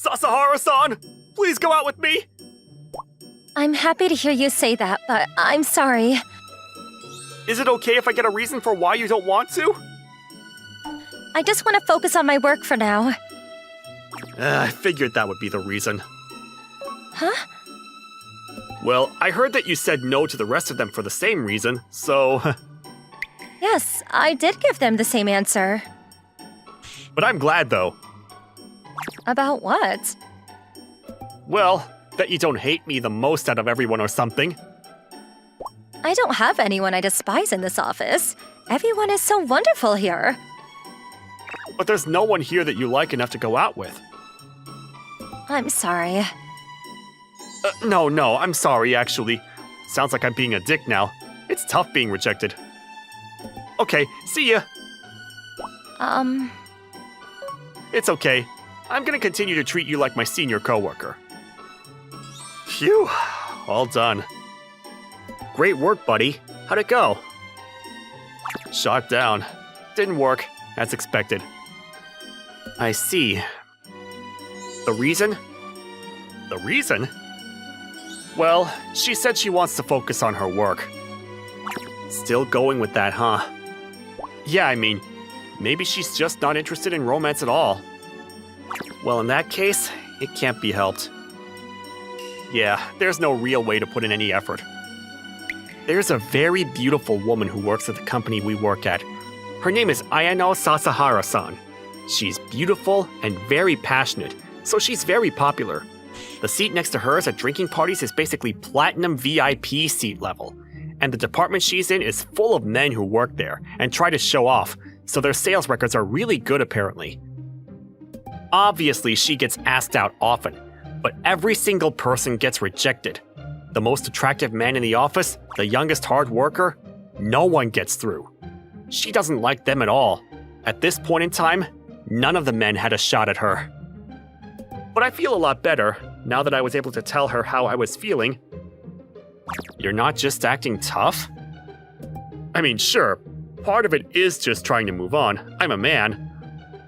Sasahara-san! Please go out with me! I'm happy to hear you say that, but I'm sorry. Is it okay if I get a reason for why you don't want to? I just want to focus on my work for now. I figured that would be the reason. Huh? Well, I heard that you said no to the rest of them for the same reason, so... Yes, I did give them the same answer. But I'm glad, though. About what? Well, that you don't hate me the most out of everyone or something. I don't have anyone I despise in this office. Everyone is so wonderful here. But there's no one here that you like enough to go out with. I'm sorry. No, I'm sorry, actually. Sounds like I'm being a dick now. It's tough being rejected. Okay, see ya. It's okay. I'm gonna continue to treat you like my senior coworker. Phew, all done. Great work, buddy. How'd it go? Shot down. Didn't work, as expected. I see. The reason? The reason? Well, she said she wants to focus on her work. Still going with that, huh? Yeah, I mean, maybe she's just not interested in romance at all. Well, in that case, it can't be helped. Yeah, there's no real way to put in any effort. There's a very beautiful woman who works at the company we work at. Her name is Ayano Sasahara-san. She's beautiful and very passionate, so she's very popular. The seat next to hers at drinking parties is basically platinum VIP seat level, and the department she's in is full of men who work there and try to show off, so their sales records are really good apparently. Obviously, she gets asked out often, but every single person gets rejected. The most attractive man in the office, the youngest hard worker, no one gets through. She doesn't like them at all. At this point in time, none of the men had a shot at her. But I feel a lot better now that I was able to tell her how I was feeling. You're not just acting tough? I mean, sure, part of it is just trying to move on. I'm a man.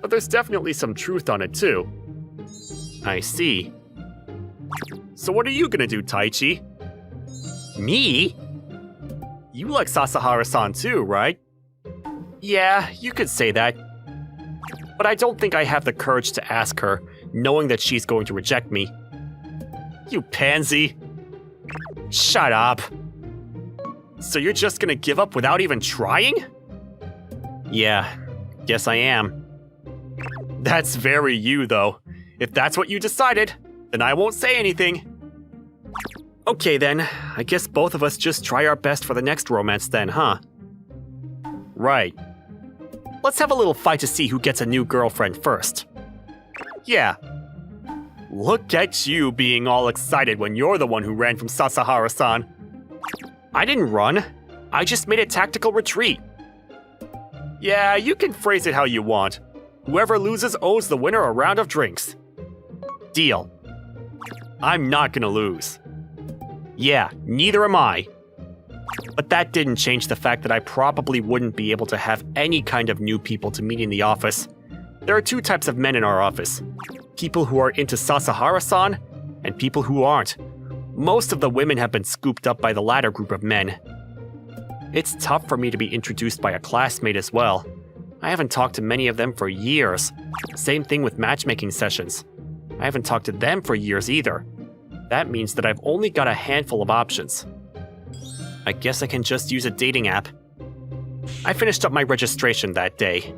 But there's definitely some truth on it too. I see. So what are you gonna do, Taichi? Me? You like Sasahara-san too, right? Yeah, you could say that. But I don't think I have the courage to ask her, knowing that she's going to reject me. You pansy. Shut up. So you're just gonna give up without even trying? Yeah, guess I am. That's very you, though. If that's what you decided, then I won't say anything. Okay then, I guess both of us just try our best for the next romance then, huh? Right. Let's have a little fight to see who gets a new girlfriend first. Yeah. Look at you being all excited when you're the one who ran from Sasahara-san. I didn't run. I just made a tactical retreat. Yeah, you can phrase it how you want. Whoever loses owes the winner a round of drinks. Deal. I'm not gonna lose. Yeah, neither am I. But that didn't change the fact that I probably wouldn't be able to have any kind of new people to meet in the office. There are two types of men in our office. People who are into Sasahara-san, and people who aren't. Most of the women have been scooped up by the latter group of men. It's tough for me to be introduced by a classmate as well. I haven't talked to many of them for years. Same thing with matchmaking sessions. I haven't talked to them for years either. That means that I've only got a handful of options. I guess I can just use a dating app. I finished up my registration that day.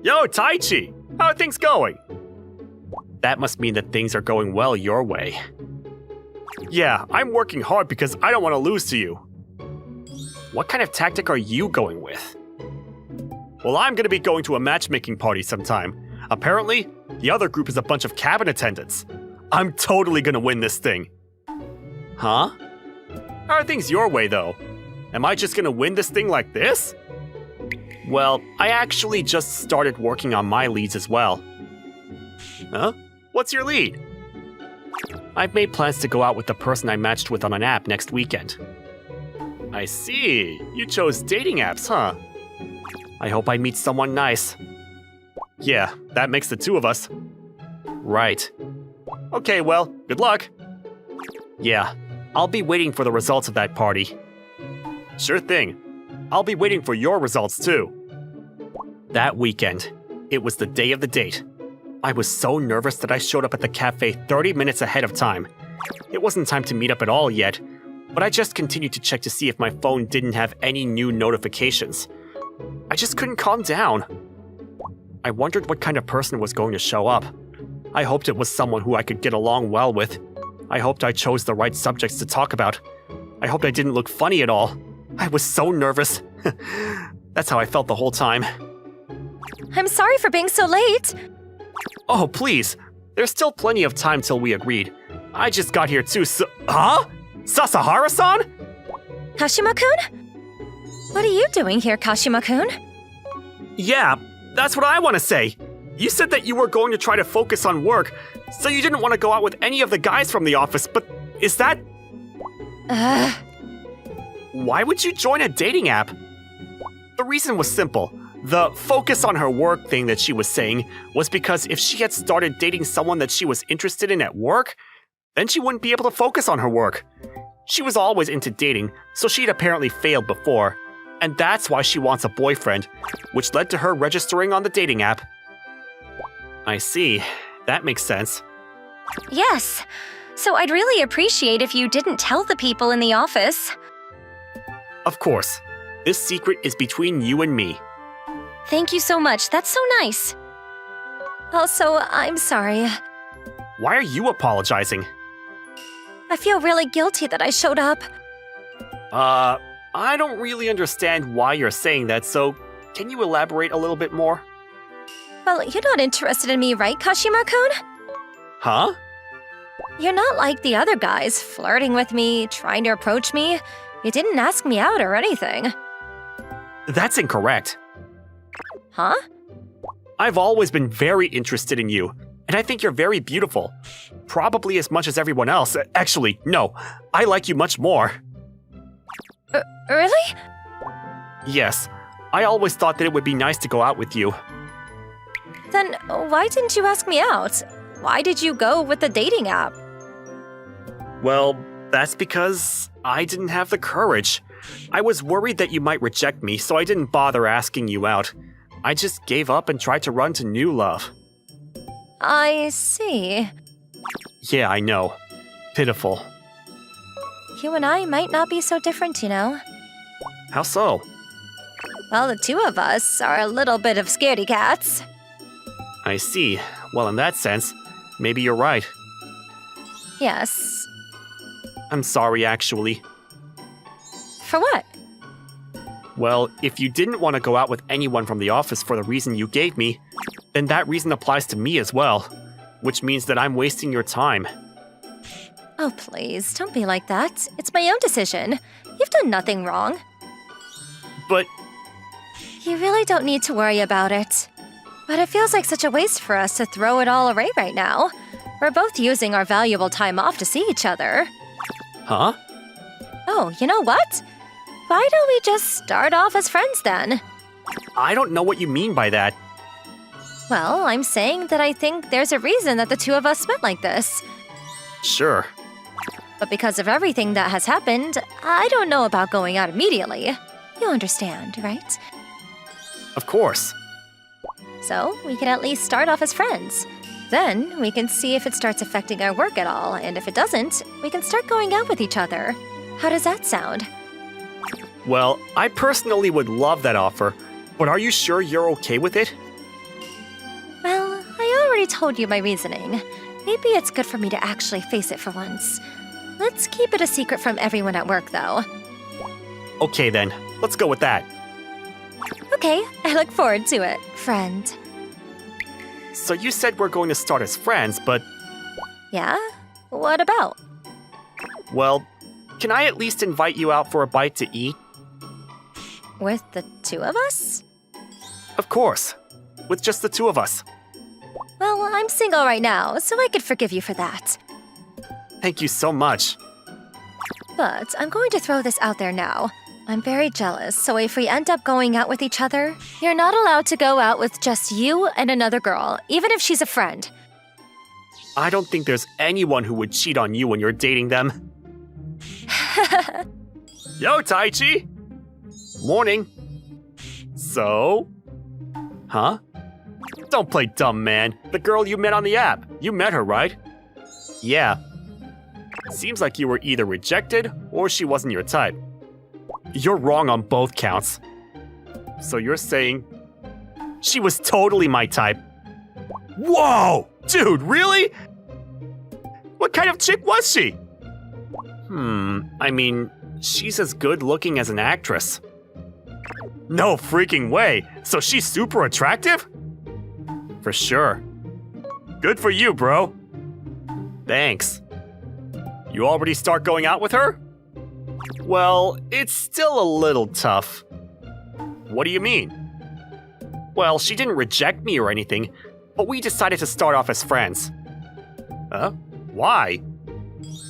Yo, Taichi! How are things going? That must mean that things are going well your way. Yeah, I'm working hard because I don't want to lose to you. What kind of tactic are you going with? Well, I'm going to be going to a matchmaking party sometime. Apparently, the other group is a bunch of cabin attendants. I'm totally going to win this thing. Huh? How are things your way, though? Am I just going to win this thing like this? Well, I actually just started working on my leads as well. Huh? What's your lead? I've made plans to go out with the person I matched with on an app next weekend. I see. You chose dating apps, huh? I hope I meet someone nice. Yeah, that makes the two of us. Right. Okay, well, good luck. Yeah, I'll be waiting for the results of that party. Sure thing. I'll be waiting for your results too. That weekend, it was the day of the date. I was so nervous that I showed up at the cafe 30 minutes ahead of time. It wasn't time to meet up at all yet, but I just continued to check to see if my phone didn't have any new notifications. I just couldn't calm down. I wondered what kind of person was going to show up. I hoped it was someone who I could get along well with. I hoped I chose the right subjects to talk about. I hoped I didn't look funny at all. I was so nervous. That's how I felt the whole time. I'm sorry for being so late. Oh, please. There's still plenty of time till we agreed. I just got here too, so— Huh? Sasahara-san? Kashima-kun? What are you doing here, Kashima-kun? Yeah, that's what I want to say. You said that you were going to try to focus on work, so you didn't want to go out with any of the guys from the office, but is that— Why would you join a dating app? The reason was simple. The focus on her work thing that she was saying was because if she had started dating someone that she was interested in at work, then she wouldn't be able to focus on her work. She was always into dating, so she'd apparently failed before, and that's why she wants a boyfriend, which led to her registering on the dating app. I see. That makes sense. Yes. So I'd really appreciate if you didn't tell the people in the office. Of course. This secret is between you and me. Thank you so much. That's so nice. Also, I'm sorry. Why are you apologizing? I feel really guilty that I showed up. I don't really understand why you're saying that, so can you elaborate a little bit more? Well, you're not interested in me, right, Kashima-kun? Huh? You're not like the other guys, flirting with me, trying to approach me. You didn't ask me out or anything. That's incorrect. Huh? I've always been very interested in you, and I think you're very beautiful. Probably as much as everyone else. Actually, no, I like you much more. Really? Yes, I always thought that it would be nice to go out with you. Then why didn't you ask me out? Why did you go with the dating app? Well, that's because I didn't have the courage. I was worried that you might reject me, so I didn't bother asking you out. I just gave up and tried to run to new love. I see. Yeah, I know. Pitiful. You and I might not be so different, you know? How so? Well, the two of us are a little bit of scaredy cats. I see. Well, in that sense, maybe you're right. Yes. I'm sorry, actually. For what? Well, if you didn't want to go out with anyone from the office for the reason you gave me, then that reason applies to me as well, which means that I'm wasting your time. Oh, please, don't be like that. It's my own decision. You've done nothing wrong. But You really don't need to worry about it. But it feels like such a waste for us to throw it all away right now. We're both using our valuable time off to see each other. Huh? Oh, you know what? Why don't we just start off as friends then? I don't know what you mean by that. Well, I'm saying that I think there's a reason that the two of us met like this. Sure. But because of everything that has happened, I don't know about going out immediately. You understand, right? Of course. So, we can at least start off as friends. Then, we can see if it starts affecting our work at all, and if it doesn't, we can start going out with each other. How does that sound? Well, I personally would love that offer, but are you sure you're okay with it? Well, I already told you my reasoning. Maybe it's good for me to actually face it for once. Let's keep it a secret from everyone at work, though. Okay then, let's go with that. Okay, I look forward to it, friend. So you said we're going to start as friends, but, Yeah? What about? well, can I at least invite you out for a bite to eat? With the two of us? Of course, with just the two of us. Well, I'm single right now, so I could forgive you for that. Thank you so much. But I'm going to throw this out there now. I'm very jealous, so if we end up going out with each other, you're not allowed to go out with just you and another girl, even if she's a friend. I don't think there's anyone who would cheat on you when you're dating them. Yo, Taichi! Morning. So? Huh? Don't play dumb, man. The girl you met on the app. You met her, right? Yeah. Seems like you were either rejected or she wasn't your type. You're wrong on both counts. So you're saying she was totally my type? Whoa! Dude, really? What kind of chick was she? I mean, she's as good looking as an actress. No freaking way! So she's super attractive? For sure. Good for you, bro. Thanks. You already start going out with her? Well, it's still a little tough. What do you mean? Well, she didn't reject me or anything, but we decided to start off as friends. Huh? Why?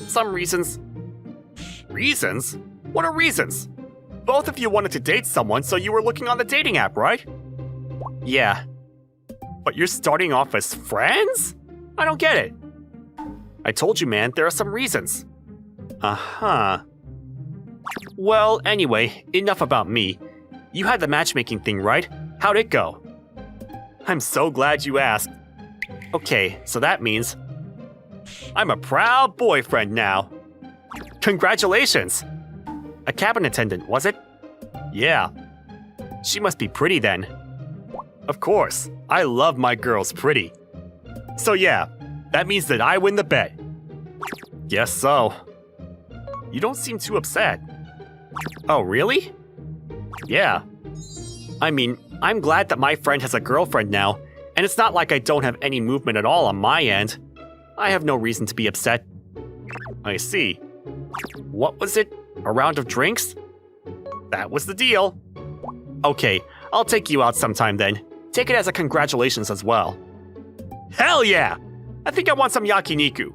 Some reasons. Reasons? What are reasons? Both of you wanted to date someone, so you were looking on the dating app, right? Yeah. But you're starting off as friends? I don't get it. I told you, man, there are some reasons. Uh-huh. Well, anyway, enough about me. You had the matchmaking thing, right? How'd it go? I'm so glad you asked. Okay, so that means I'm a proud boyfriend now. Congratulations! A cabin attendant, was it? Yeah. She must be pretty then. Of course, I love my girls pretty. So yeah, that means that I win the bet. Guess so. You don't seem too upset. Oh, really? Yeah. I mean, I'm glad that my friend has a girlfriend now, and it's not like I don't have any movement at all on my end. I have no reason to be upset. I see. What was it? A round of drinks? That was the deal. Okay, I'll take you out sometime then. Take it as a congratulations as well. Hell yeah! I think I want some yakiniku.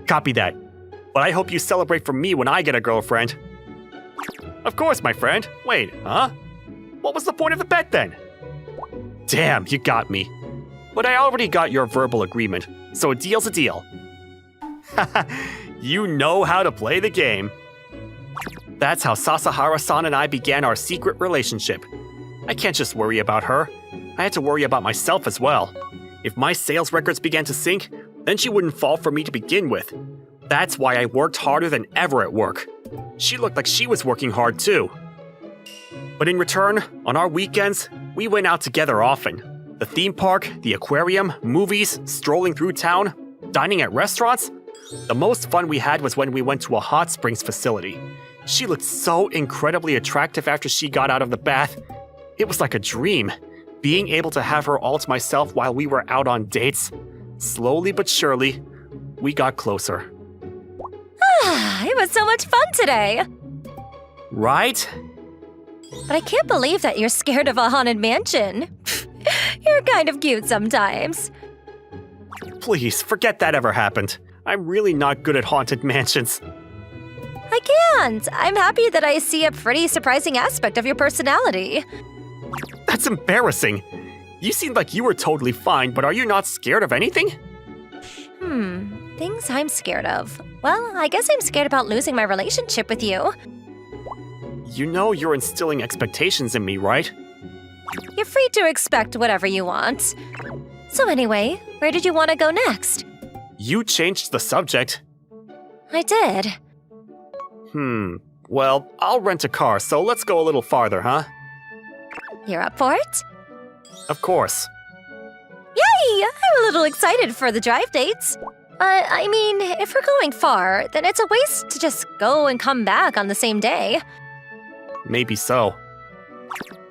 Copy that. But I hope you celebrate for me when I get a girlfriend. Of course, my friend. Wait, huh? What was the point of the bet then? Damn, you got me. But I already got your verbal agreement, so a deal's a deal. Haha, you know how to play the game. That's how Sasahara-san and I began our secret relationship. I can't just worry about her. I had to worry about myself as well. If my sales records began to sink, then she wouldn't fall for me to begin with. That's why I worked harder than ever at work. She looked like she was working hard too. But in return, on our weekends, we went out together often. The theme park, the aquarium, movies, strolling through town, dining at restaurants. The most fun we had was when we went to a hot springs facility. She looked so incredibly attractive after she got out of the bath. It was like a dream, being able to have her all to myself while we were out on dates. Slowly but surely, we got closer. It was so much fun today. Right? But I can't believe that you're scared of a haunted mansion. You're kind of cute sometimes. Please, forget that ever happened. I'm really not good at haunted mansions. I can't. I'm happy that I see a pretty surprising aspect of your personality. That's embarrassing. You seemed like you were totally fine, but are you not scared of anything? Things I'm scared of. Well, I guess I'm scared about losing my relationship with you. You know you're instilling expectations in me, right? You're free to expect whatever you want. So anyway, where did you want to go next? You changed the subject. I did. Well, I'll rent a car, so let's go a little farther, huh? You're up for it? Of course. Yay! I'm a little excited for the drive dates. I mean, if we're going far, then it's a waste to just go and come back on the same day. Maybe so.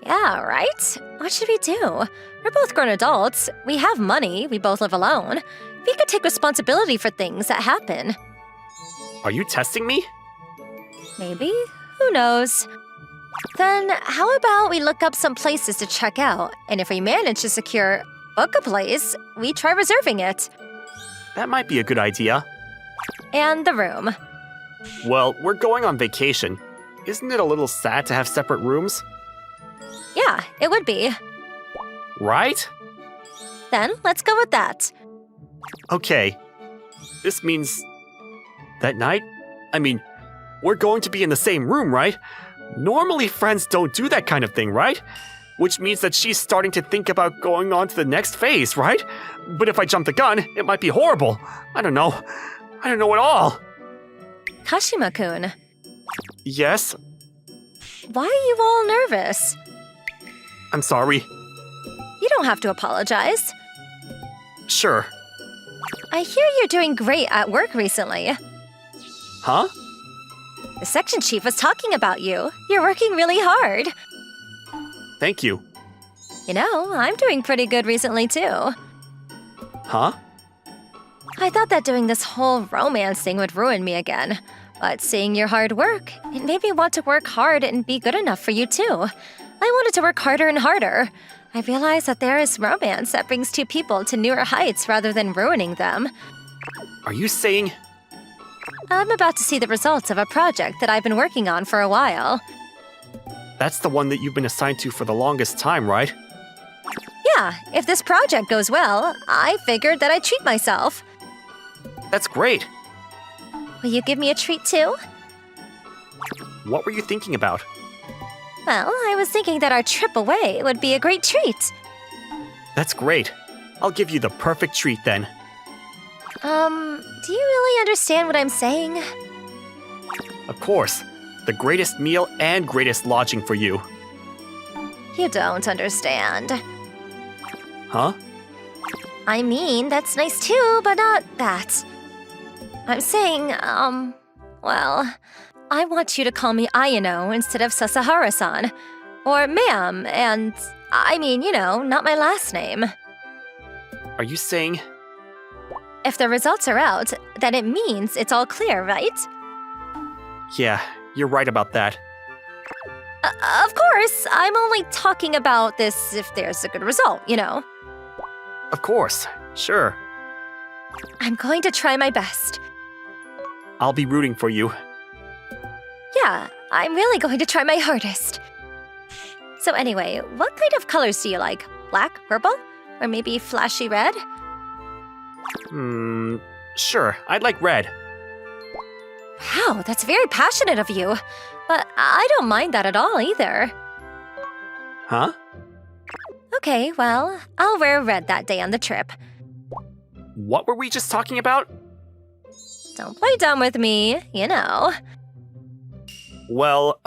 Yeah, right? What should we do? We're both grown adults. We have money. We both live alone. We could take responsibility for things that happen. Are you testing me? Maybe? Who knows? Then how about we look up some places to check out, and if we manage to book a place, we try reserving it. That might be a good idea. And the room. Well, we're going on vacation. Isn't it a little sad to have separate rooms? Yeah, it would be. Right? Then let's go with that. Okay. This means... that night? I mean, we're going to be in the same room, right? Normally friends don't do that kind of thing, right? Which means that she's starting to think about going on to the next phase, right? But if I jump the gun, it might be horrible. I don't know. I don't know at all. Kashima-kun, Yes? why are you all nervous? I'm sorry. You don't have to apologize. Sure. I hear you're doing great at work recently. Huh? The section chief was talking about you. You're working really hard. Thank you. You know, I'm doing pretty good recently too. Huh? I thought that doing this whole romance thing would ruin me again. But seeing your hard work, it made me want to work hard and be good enough for you too. I wanted to work harder and harder. I realized that there is romance that brings two people to newer heights rather than ruining them. Are you saying... I'm about to see the results of a project that I've been working on for a while. that's the one that you've been assigned to for the longest time, right? Yeah, if this project goes well, I figured that I'd treat myself. That's great. Will you give me a treat too? What were you thinking about? Well, I was thinking that our trip away would be a great treat. That's great. I'll give you the perfect treat then. Do you really understand what I'm saying? Of course. The greatest meal and greatest lodging for you. You don't understand. Huh? I mean, that's nice too, but not that. I'm saying, well, I want you to call me Ayano instead of Sasahara-san. Or ma'am, and I mean, you know, not my last name. Are you saying... If the results are out, then it means it's all clear, right? Yeah, you're right about that. Of course, I'm only talking about this if there's a good result, you know. Of course, sure. I'm going to try my best. I'll be rooting for you. Yeah, I'm really going to try my hardest. So anyway, what kind of colors do you like? Black, purple? Or maybe flashy red? Sure, I'd like red. Wow, that's very passionate of you. But I don't mind that at all either. Huh? Okay, well, I'll wear red that day on the trip. What were we just talking about? Don't play dumb with me, you know. Well,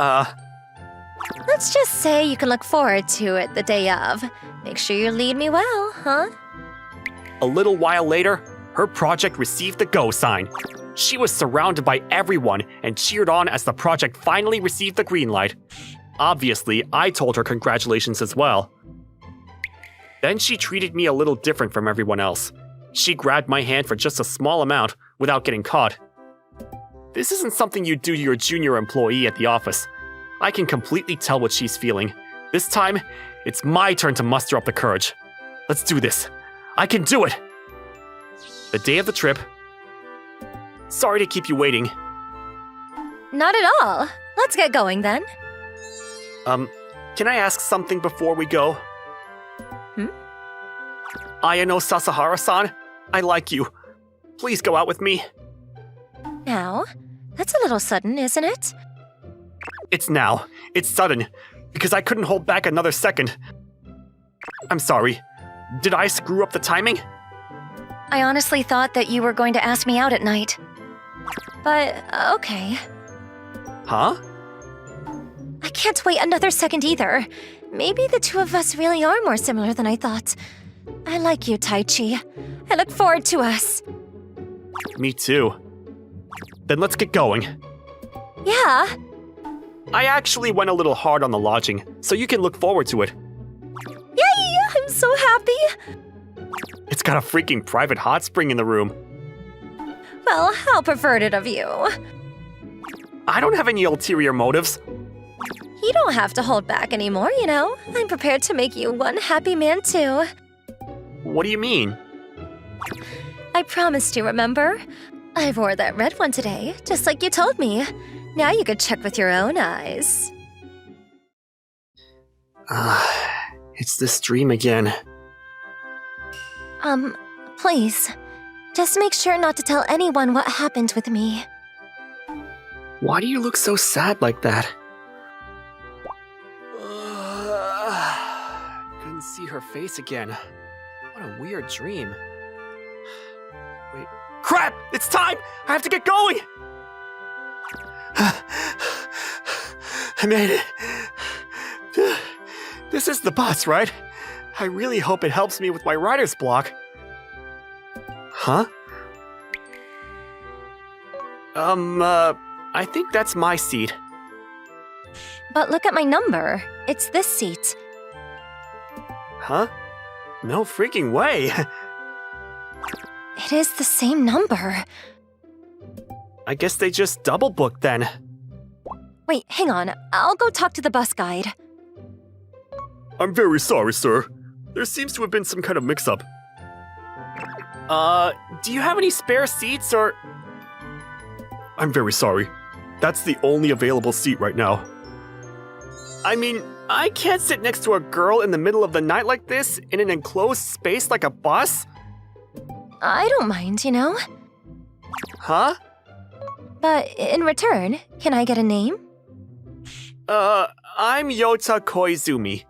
Let's just say you can look forward to it the day of. Make sure you lead me well, huh? a little while later, her project received the go sign. She was surrounded by everyone and cheered on as the project finally received the green light. Obviously, I told her congratulations as well. Then she treated me a little different from everyone else. She grabbed my hand for just a small amount without getting caught. This isn't something you do to your junior employee at the office. I can completely tell what she's feeling. This time, it's my turn to muster up the courage. Let's do this. I can do it! The day of the trip. Sorry to keep you waiting. Not at all. Let's get going then. Can I ask something before we go? Hmm? Ayano Sasahara-san, I like you. Please go out with me. Now, that's a little sudden, isn't it? It's now. It's sudden. Because I couldn't hold back another second. I'm sorry. Did I screw up the timing? I honestly thought that you were going to ask me out at night. But, okay. Huh? I can't wait another second either. Maybe the two of us really are more similar than I thought. I like you, Taichi. I look forward to us. Me too. Then let's get going. Yeah. I actually went a little hard on the lodging, so you can look forward to it. Yay! I'm so happy. It's got a freaking private hot spring in the room. Well, how perverted of you. I don't have any ulterior motives. You don't have to hold back anymore, you know. I'm prepared to make you one happy man too. What do you mean? I promised you, remember? I wore that red one today, just like you told me. Now you could check with your own eyes. It's this dream again. Please. Just make sure not to tell anyone what happened with me. Why do you look so sad like that? Couldn't see her face again. What a weird dream. Wait. Crap! It's time! I have to get going! I made it. This is the bus, right? I really hope it helps me with my writer's block. Huh? I think that's my seat. But look at my number. It's this seat. Huh? No freaking way. It is the same number. I guess they just double booked then. Wait, hang on. I'll go talk to the bus guide. I'm very sorry, sir. There seems to have been some kind of mix-up. Do you have any spare seats or... I'm very sorry. That's the only available seat right now. I mean, I can't sit next to a girl in the middle of the night like this in an enclosed space like a bus. I don't mind, you know? Huh? But in return, can I get a name? I'm Yota Koizumi.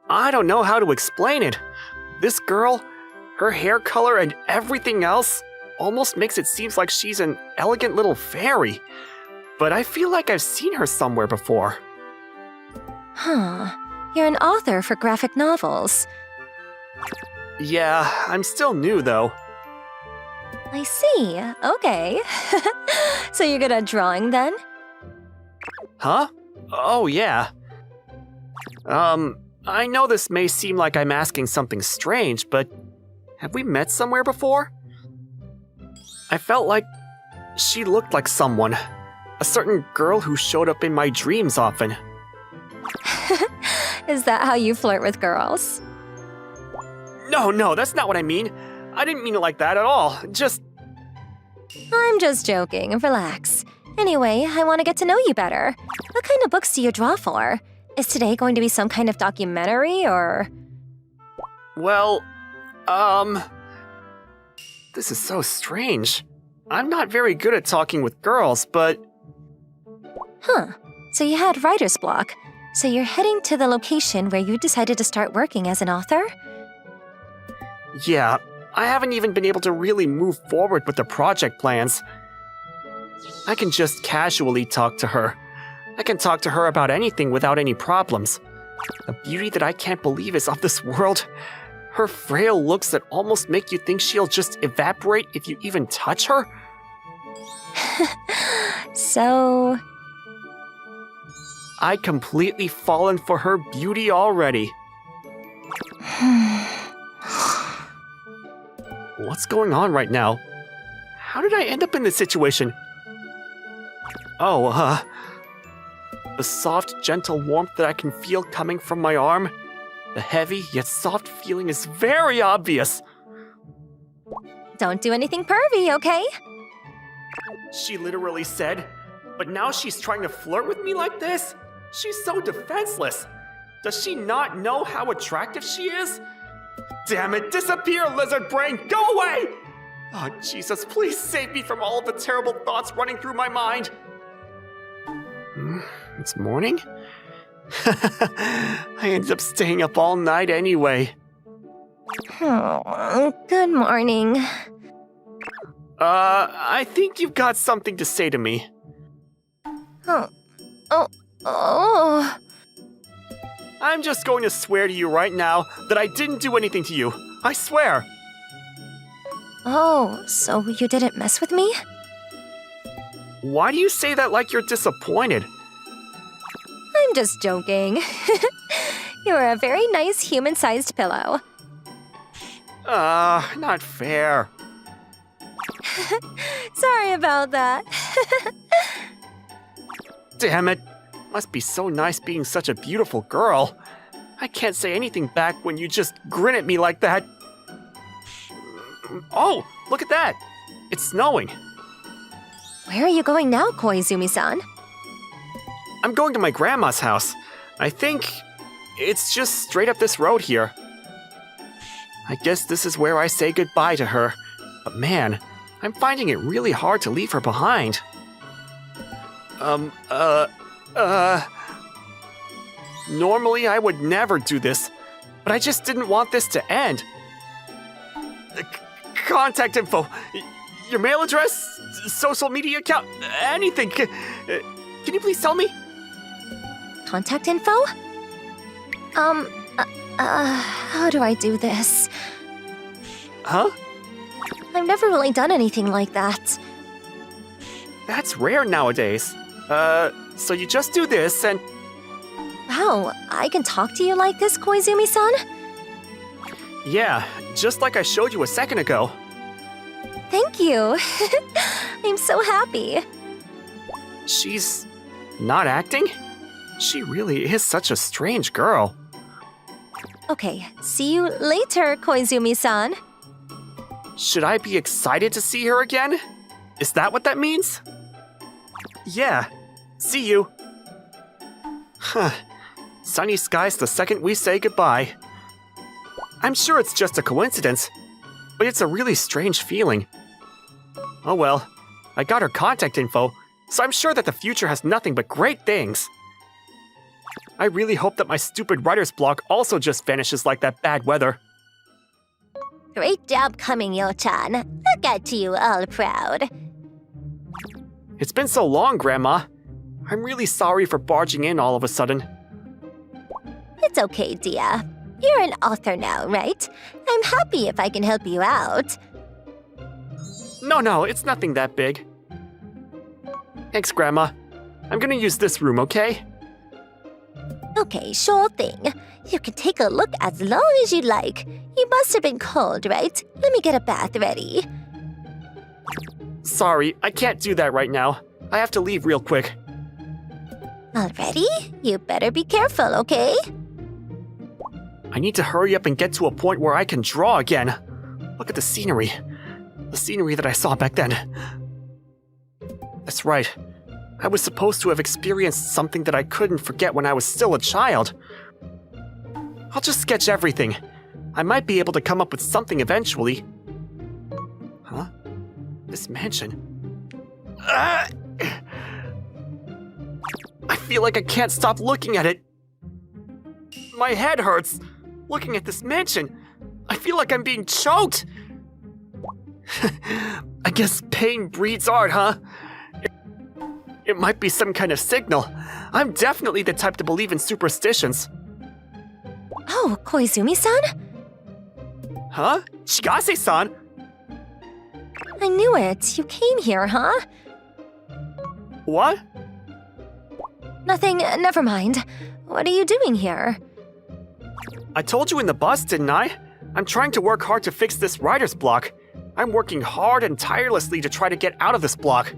I don't know how to explain it. This girl, her hair color and everything else almost makes it seem like she's an elegant little fairy. But I feel like I've seen her somewhere before. Huh. You're an author for graphic novels. Yeah, I'm still new though. I see. Okay. So you're good at drawing then? Huh? Oh yeah. I know this may seem like I'm asking something strange, but have we met somewhere before? I felt like she looked like someone. A certain girl who showed up in my dreams often. Is that how you flirt with girls? No, that's not what I mean. I didn't mean it like that at all. I'm just joking. Relax. Anyway, I want to get to know you better. What kind of books do you draw for? Is today going to be some kind of documentary, or...? Well, this is so strange. I'm not very good at talking with girls, but... Huh. So you had writer's block. So you're heading to the location where you decided to start working as an author? Yeah, I haven't even been able to really move forward with the project plans. I can just casually talk to her. I can talk to her about anything without any problems. A beauty that I can't believe is of this world. Her frail looks that almost make you think she'll just evaporate if you even touch her. So... I completely fallen for her beauty already. What's going on right now? How did I end up in this situation? Oh, the soft, gentle warmth that I can feel coming from my arm. The heavy yet soft feeling is very obvious. Don't do anything pervy, okay? She literally said, but now she's trying to flirt with me like this? She's so defenseless. Does she not know how attractive she is? Damn it, disappear, lizard brain, go away! Oh, Jesus, please save me from all of the terrible thoughts running through my mind. It's morning? I ended up staying up all night anyway. Oh, good morning. I think you've got something to say to me. Oh. I'm just going to swear to you right now that I didn't do anything to you. I swear. Oh, so you didn't mess with me? Why do you say that like you're disappointed? I'm just joking. You're a very nice human-sized pillow. Not fair. Sorry about that. Damn it. Must be so nice being such a beautiful girl. I can't say anything back when you just grin at me like that. Oh, look at that. It's snowing. Where are you going now, Koizumi-san? I'm going to my grandma's house. I think it's just straight up this road here. I guess this is where I say goodbye to her. But man, I'm finding it really hard to leave her behind. Normally I would never do this, but I just didn't want this to end. Contact info, your mail address, social media account, anything. Can you please tell me? Contact info? How do I do this? Huh? I've never really done anything like that. That's rare nowadays. So you just do this and... Wow, I can talk to you like this, Koizumi-san? Yeah, just like I showed you a second ago. Thank you. I'm so happy. She's not acting? She really is such a strange girl. Okay, see you later, Koizumi-san. Should I be excited to see her again? Is that what that means? Yeah, see you. Huh. Sunny skies the second we say goodbye. I'm sure it's just a coincidence, but it's a really strange feeling. Oh well, I got her contact info, so I'm sure that the future has nothing but great things. I really hope that my stupid writer's block also just vanishes like that bad weather. Great job coming, Yo-chan. Look at you, all proud. It's been so long, Grandma. I'm really sorry for barging in all of a sudden. It's okay, dear. You're an author now, right? I'm happy if I can help you out. No, it's nothing that big. Thanks, Grandma. I'm gonna use this room, okay? Okay, sure thing. You can take a look as long as you like. You must have been cold, right? Let me get a bath ready. Sorry, I can't do that right now. I have to leave real quick. Already? You better be careful, okay? I need to hurry up and get to a point where I can draw again. Look at the scenery. The scenery that I saw back then. That's right. I was supposed to have experienced something that I couldn't forget when I was still a child. I'll just sketch everything. I might be able to come up with something eventually. Huh? This mansion. I feel like I can't stop looking at it. My head hurts. Looking at this mansion. I feel like I'm being choked. I guess pain breeds art, huh? It might be some kind of signal. I'm definitely the type to believe in superstitions. Oh, Koizumi-san? Huh? Shigase-san? I knew it. You came here, huh? What? Nothing, never mind. What are you doing here? I told you in the bus, didn't I? I'm trying to work hard to fix this writer's block. I'm working hard and tirelessly to try to get out of this block.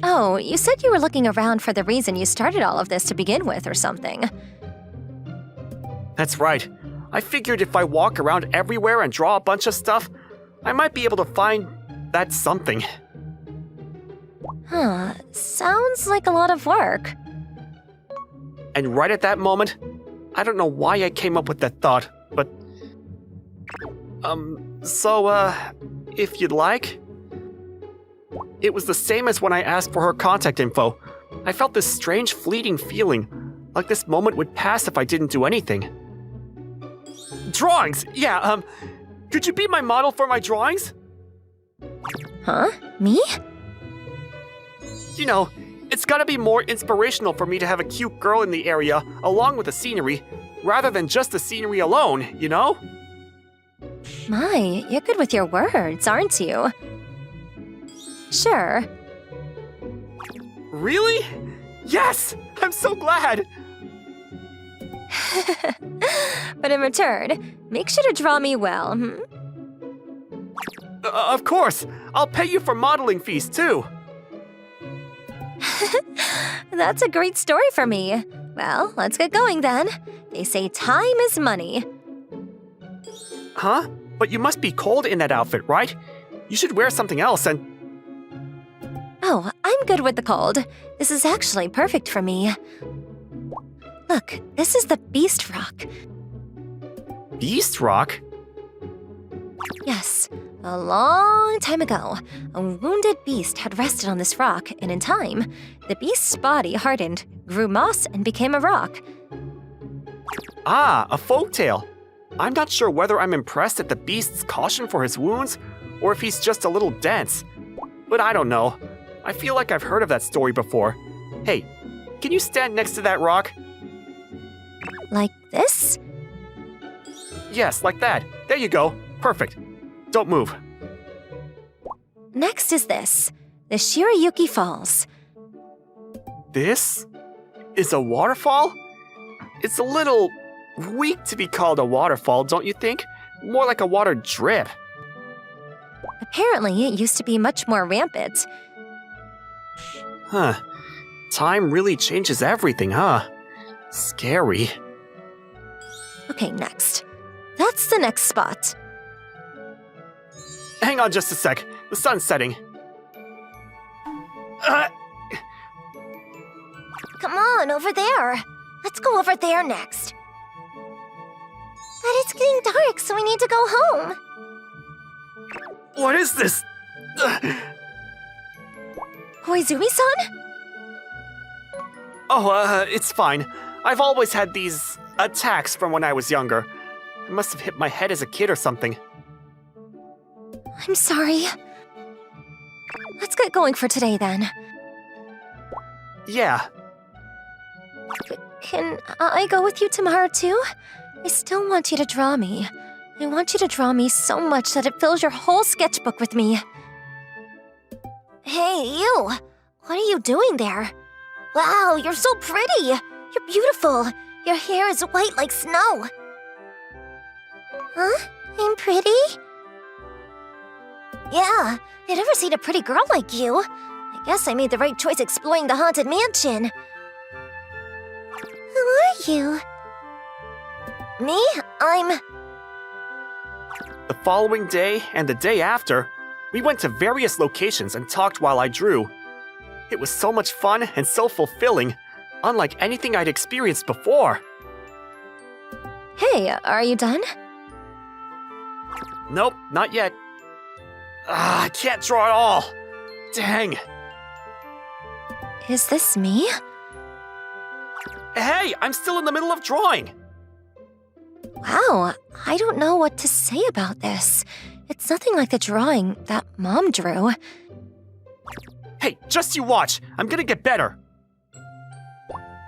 Oh, you said you were looking around for the reason you started all of this to begin with or something. That's right. I figured if I walk around everywhere and draw a bunch of stuff, I might be able to find that something. Huh, sounds like a lot of work. And right at that moment, I don't know why I came up with that thought, but... if you'd like... It was the same as when I asked for her contact info. I felt this strange fleeting feeling, like this moment would pass if I didn't do anything. Drawings! Yeah, could you be my model for my drawings? Huh? Me? You know, it's gotta be more inspirational for me to have a cute girl in the area, along with the scenery, rather than just the scenery alone, you know? My, you're good with your words, aren't you? Sure. Really? Yes! I'm so glad! But in return, make sure to draw me well, hmm? Of course! I'll pay you for modeling fees, too! That's a great story for me. Well, let's get going then. They say time is money. Huh? But you must be cold in that outfit, right? You should wear something else and... Oh, I'm good with the cold. This is actually perfect for me. Look, this is the Beast Rock. Beast Rock? Yes, A long time ago, a wounded beast had rested on this rock, and in time, the beast's body hardened, grew moss, and became a rock. Ah, a folktale. I'm not sure whether I'm impressed at the beast's caution for his wounds, or if he's just a little dense. But I don't know. I feel like I've heard of that story before. Hey, can you stand next to that rock? Like this? Yes, like that. There you go. Perfect. Don't move. Next is this, the Shirayuki Falls. This is a waterfall? It's a little weak to be called a waterfall, don't you think? More like a water drip. Apparently, it used to be much more rampant. Huh. Time really changes everything, huh? Scary. Okay, next. That's the next spot. Hang on just a sec. The sun's setting. Come on, over there. Let's go over there next. But it's getting dark, so we need to go home. What is this? Koizumi-san? Oh, it's fine. I've always had these attacks from when I was younger. I must have hit my head as a kid or something. I'm sorry. Let's get going for today, then. Yeah. Can I go with you tomorrow, too? I still want you to draw me. I want you to draw me so much that it fills your whole sketchbook with me. Hey, you! What are you doing there? Wow, you're so pretty! You're beautiful! Your hair is white like snow! Huh? I'm pretty? Yeah, I've never seen a pretty girl like you. I guess I made the right choice exploring the haunted mansion. Who are you? Me? I'm... The following day and the day after, we went to various locations and talked while I drew. It was so much fun and so fulfilling, unlike anything I'd experienced before. Hey, are you done? Nope, not yet. I can't draw at all. Dang. Is this me? Hey, I'm still in the middle of drawing. Wow, I don't know what to say about this. It's nothing like the drawing that Mom drew. Hey, just you watch. I'm gonna get better.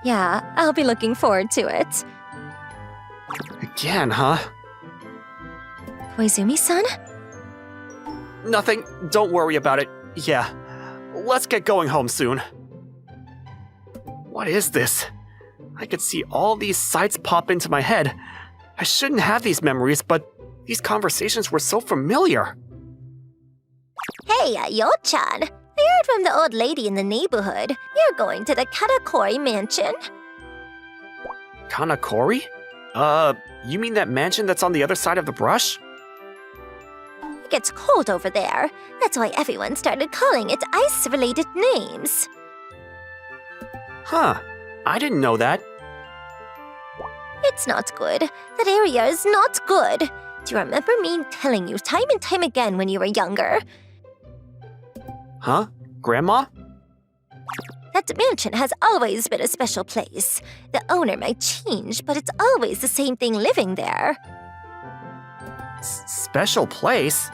Yeah, I'll be looking forward to it. Again, huh? Koizumi-san? Nothing. Don't worry about it. Yeah. Let's get going home soon. What is this? I could see all these sights pop into my head. I shouldn't have these memories, but these conversations were so familiar. Hey, Yo-chan. I heard from the old lady in the neighborhood. You're going to the Katakori mansion. Kanakori? You mean that mansion that's on the other side of the brush? It gets cold over there. That's why everyone started calling it ice-related names. Huh. I didn't know that. It's not good. That area is not good. Do you remember me telling you time and time again when you were younger? Huh? Grandma? That mansion has always been a special place. The owner might change, but it's always the same thing living there. Special place?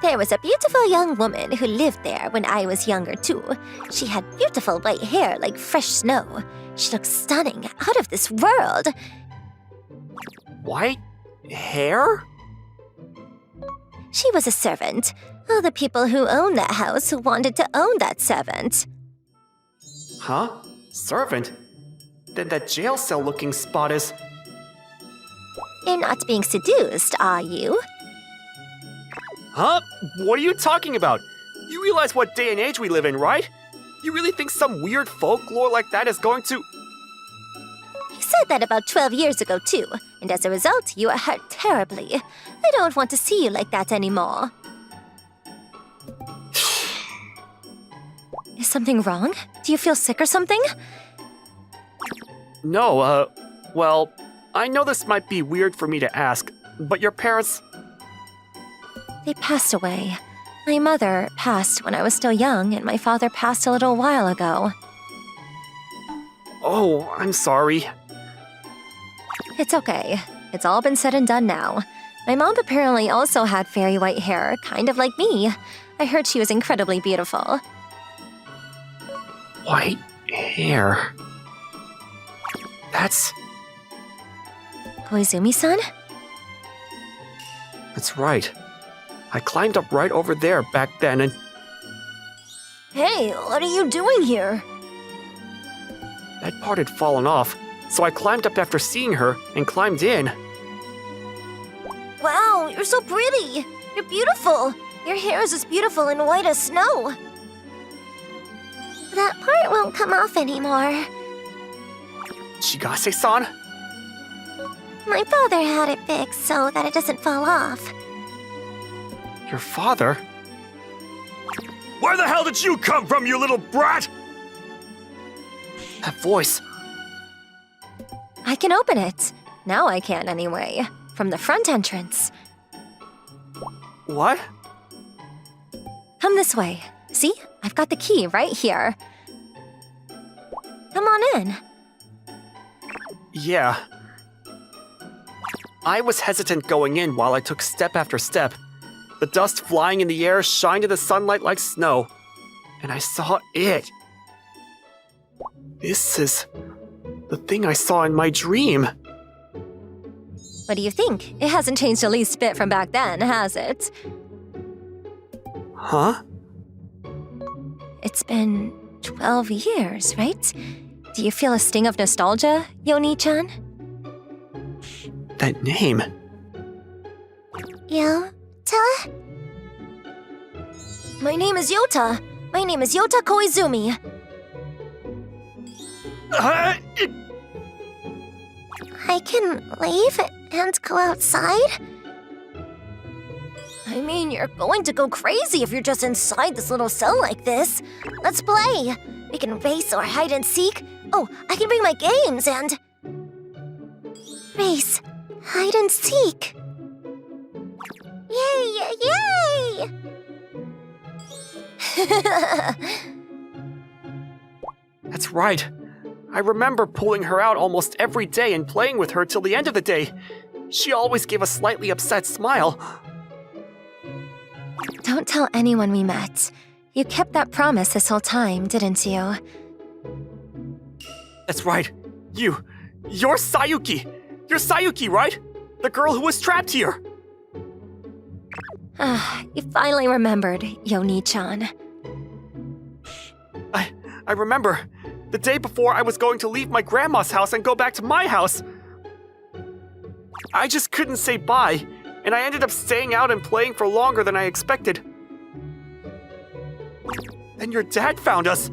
There was a beautiful young woman who lived there when I was younger too. She had beautiful white hair like fresh snow. She looked stunning, out of this world. White hair? She was a servant. All the people who owned that house wanted to own that servant. Huh? Servant? Then that jail cell looking spot is... You're not being seduced, are you? Huh? What are you talking about? You realize what day and age we live in, right? You really think some weird folklore like that is going to... He said that about 12 years ago too, and as a result, you were hurt terribly. I don't want to see you like that anymore. Is something wrong? Do you feel sick or something? No, well, I know this might be weird for me to ask, but your parents... They passed away. My mother passed when I was still young, and my father passed a little while ago. Oh, I'm sorry. It's okay. It's all been said and done now. My mom apparently also had fairy white hair, kind of like me. I heard she was incredibly beautiful. White hair. That's Koizumi-san? right. I climbed up right over there back then and Hey, what are you doing here? that part had fallen off, so I climbed up after seeing her and climbed in. Wow, you're so pretty. You're beautiful. Your hair is as beautiful and white as snow. That part won't come off anymore. Chigase-san? My father had it fixed so that it doesn't fall off. Your father? Where the hell did you come from, you little brat? That voice. I can open it. Now I can anyway. From the front entrance. What? Come this way. See? I've got the key right here. Come on in. Yeah. I was hesitant going in while I took step after step. The dust flying in the air shined in the sunlight like snow. And I saw it. This is the thing I saw in my dream. What do you think? It hasn't changed the least bit from back then, has it? Huh? It's been 12 years, right? Do you feel a sting of nostalgia, Yoni-chan? That name. Yota? My name is Yota. My name is Yota Koizumi. I can leave and go outside? I mean, you're going to go crazy if you're just inside this little cell like this. Let's play. We can race or hide and seek. Oh, I can bring my games and... Race. Hide and seek. Yay! Yay! That's right. I remember pulling her out almost every day and playing with her till the end of the day. She always gave a slightly upset smile. Don't tell anyone we met. You kept that promise this whole time, didn't you? That's right. You're Sayuki. You're Sayuki, right? The girl who was trapped here. You finally remembered, Yoni-chan. I remember. The day before I was going to leave my grandma's house and go back to my house. I just couldn't say bye, and I ended up staying out and playing for longer than I expected. Then your dad found us.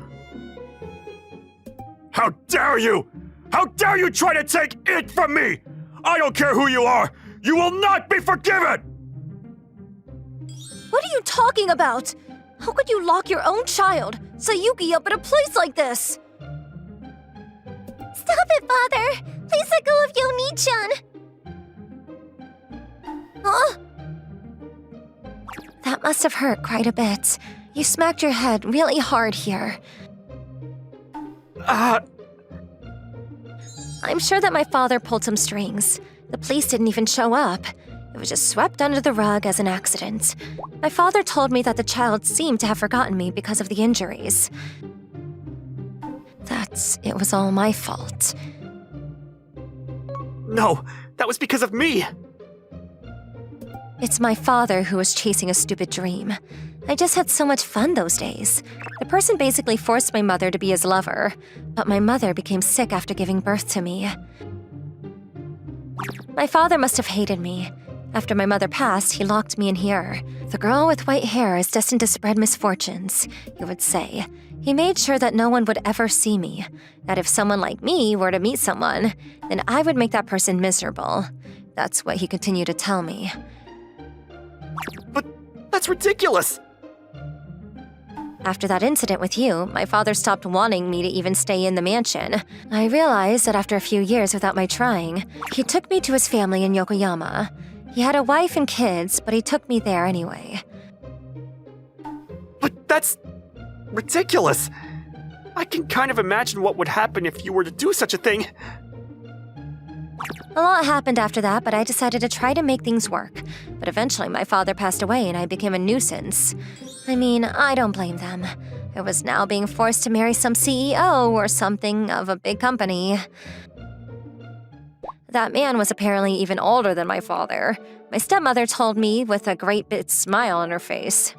How dare you! How dare you try to take it from me! I don't care who you are! You will not be forgiven! What are you talking about? How could you lock your own child, Sayuki, up at a place like this? Stop it, Father! Please let go of Yoni-chan! Huh? That must have hurt quite a bit. You smacked your head really hard here. I'm sure that my father pulled some strings. The police didn't even show up. It was just swept under the rug as an accident. My father told me that the child seemed to have forgotten me because of the injuries. That it was all my fault. No, that was because of me! It's my father who was chasing a stupid dream. I just had so much fun those days. The person basically forced my mother to be his lover, but my mother became sick after giving birth to me. My father must have hated me. After my mother passed, he locked me in here. The girl with white hair is destined to spread misfortunes, you would say. He made sure that no one would ever see me, that if someone like me were to meet someone, then I would make that person miserable. That's what he continued to tell me. But that's ridiculous! After that incident with you, my father stopped wanting me to even stay in the mansion. I realized that after a few years without my trying, he took me to his family in Yokoyama. He had a wife and kids, but he took me there anyway. But that's ridiculous. I can kind of imagine what would happen if you were to do such a thing. A lot happened after that, but I decided to try to make things work. But eventually my father passed away and I became a nuisance. I mean, I don't blame them. I was now being forced to marry some CEO or something of a big company. That man was apparently even older than my father. My stepmother told me with a great big smile on her face.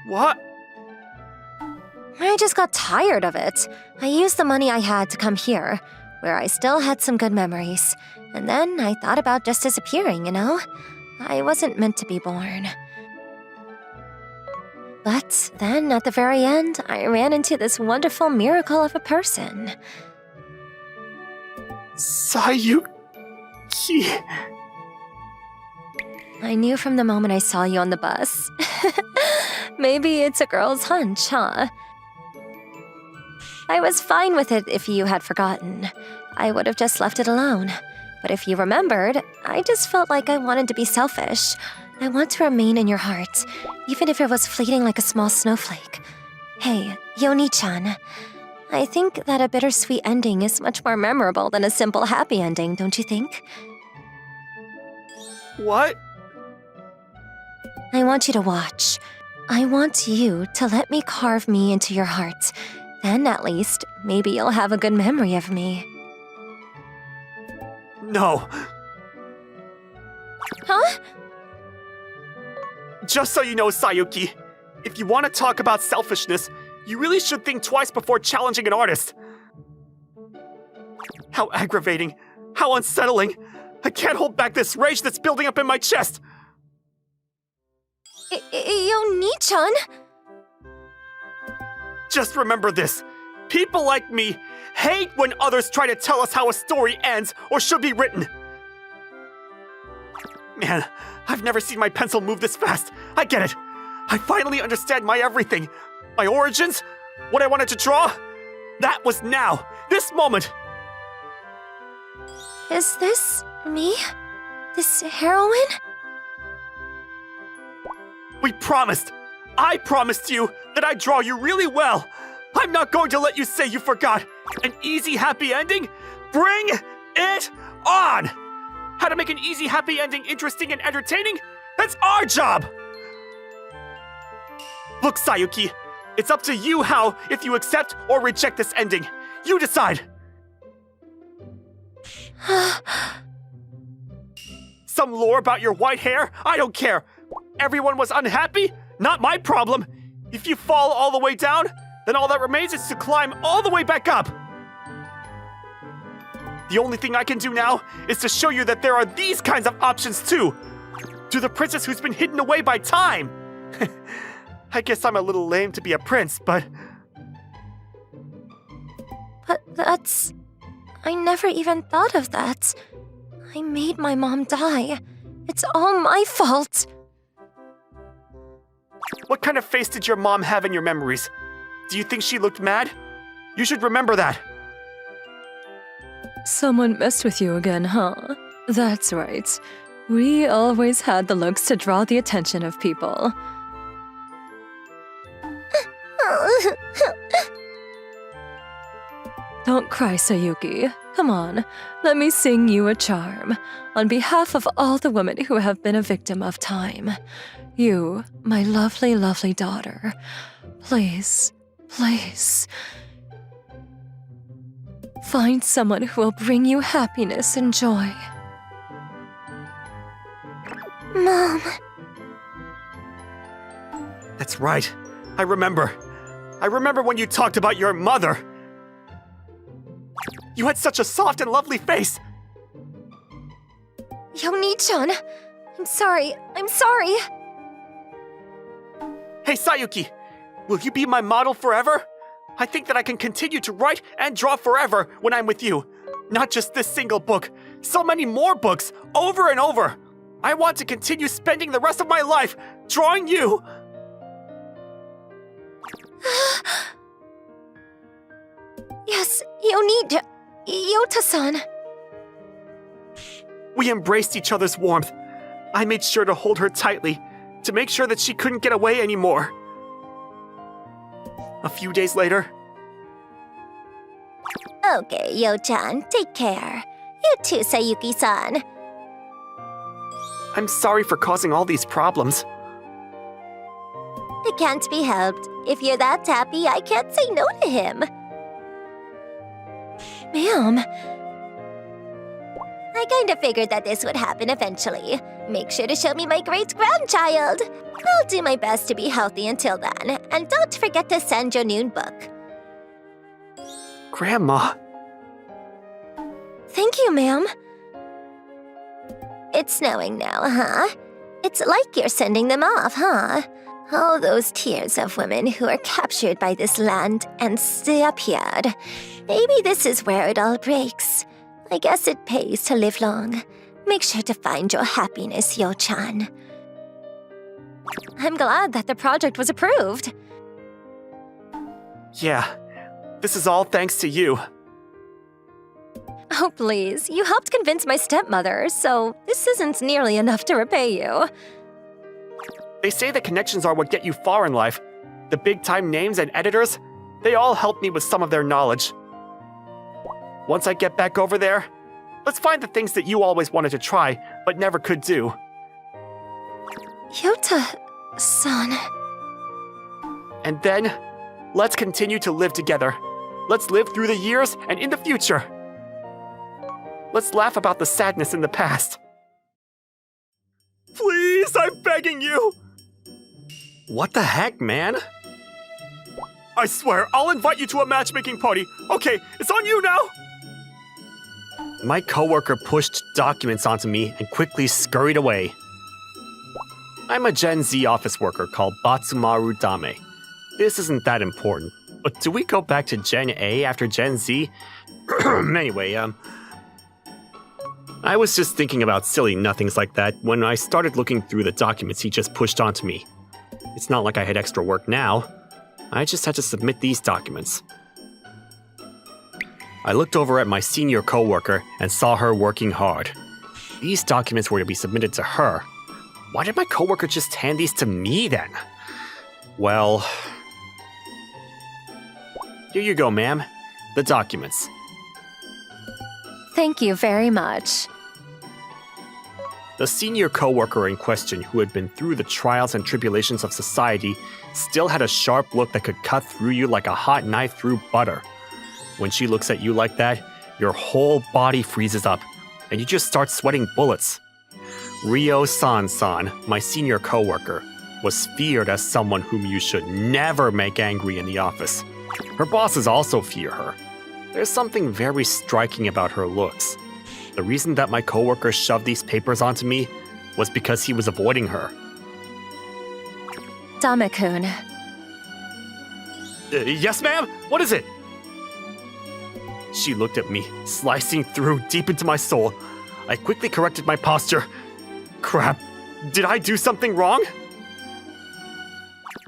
What? I just got tired of it. I used the money I had to come here, where I still had some good memories. And then I thought about just disappearing, you know? I wasn't meant to be born. But then, at the very end, I ran into this wonderful miracle of a person. Sayuki. I knew from the moment I saw you on the bus. Maybe it's a girl's hunch, huh? I was fine with it if you had forgotten. I would have just left it alone. But if you remembered, I just felt like I wanted to be selfish. I want to remain in your heart, even if it was fleeting like a small snowflake. Hey, Yoni-chan. I think that a bittersweet ending is much more memorable than a simple happy ending, don't you think? What? I want you to watch. I want you to let me carve me into your heart. Then, at least, maybe you'll have a good memory of me. No. Huh? Just so you know, Sayuki, if you want to talk about selfishness, you really should think twice before challenging an artist. How aggravating. How unsettling. I can't hold back this rage that's building up in my chest. Yoni-chan? Just remember this. People like me hate when others try to tell us how a story ends or should be written. Man, I've never seen my pencil move this fast. I get it. I finally understand my everything. My origins, what I wanted to draw. That was now, this moment. Is this me? This heroine? We promised. I promised you that I'd draw you really well. I'm not going to let you say you forgot. An easy, happy ending? Bring it on! How to make an easy, happy ending interesting and entertaining? That's our job! Look, Sayuki, it's up to you if you accept or reject this ending. You decide. Some lore about your white hair? I don't care. Everyone was unhappy? Not my problem. If you fall all the way down, then all that remains is to climb all the way back up. The only thing I can do now is to show you that there are these kinds of options too. To the princess who's been hidden away by time. I guess I'm a little lame to be a prince, but... But that's... I never even thought of that. I made my mom die. It's all my fault. What kind of face did your mom have in your memories? Do you think she looked mad? You should remember that. Someone messed with you again, huh? That's right. We always had the looks to draw the attention of people. Don't cry, Sayuki. Come on, let me sing you a charm. On behalf of all the women who have been a victim of time. You, my lovely, lovely daughter. Please, please. Find someone who will bring you happiness and joy. Mom. That's right. I remember. I remember when you talked about your mother. You had such a soft and lovely face. Yoni-chan. I'm sorry. I'm sorry. Hey, Sayuki, will you be my model forever? I think that I can continue to write and draw forever when I'm with you. Not just this single book, so many more books, over and over. I want to continue spending the rest of my life drawing you. Yes, Yota-san. We embraced each other's warmth. I made sure to hold her tightly, to make sure that she couldn't get away anymore. A few days later... Okay, Yo-chan, take care. You too, Sayuki-san. I'm sorry for causing all these problems. It can't be helped. If you're that happy, I can't say no to him. Ma'am, I kinda figured that this would happen eventually. Make sure to show me my great-grandchild. I'll do my best to be healthy until then, and don't forget to send your noon book. Grandma... thank you, ma'am. It's snowing now, huh? It's like you're sending them off, huh? All those tears of women who are captured by this land and disappeared. Maybe this is where it all breaks. I guess it pays to live long. Make sure to find your happiness, Yo-chan. I'm glad that the project was approved. Yeah, this is all thanks to you. Oh, please. You helped convince my stepmother, so this isn't nearly enough to repay you. They say that connections are what get you far in life. The big-time names and editors, they all helped me with some of their knowledge. Once I get back over there, let's find the things that you always wanted to try, but never could do. Yota-san. And then, let's continue to live together. Let's live through the years and in the future. Let's laugh about the sadness in the past. Please, I'm begging you! What the heck, man? I swear, I'll invite you to a matchmaking party. Okay, it's on you now! My coworker pushed documents onto me and quickly scurried away. I'm a Gen Z office worker called Batsumaru Dame. This isn't that important, but do we go back to Gen A after Gen Z? Anyway, I was just thinking about silly nothings like that when I started looking through the documents he just pushed onto me. It's not like I had extra work now. I just had to submit these documents. I looked over at my senior coworker and saw her working hard. These documents were to be submitted to her. Why did my coworker just hand these to me then? Well... Here you go, ma'am. The documents. Thank you very much. The senior coworker in question, who had been through the trials and tribulations of society, still had a sharp look that could cut through you like a hot knife through butter. When she looks at you like that, your whole body freezes up, and you just start sweating bullets. Ryo-san, my senior coworker, was feared as someone whom you should never make angry in the office. Her bosses also fear her. There's something very striking about her looks. The reason that my coworker shoved these papers onto me was because he was avoiding her. Dame-kun. Yes, ma'am? What is it? She looked at me, slicing through deep into my soul. I quickly corrected my posture. Crap, did I do something wrong?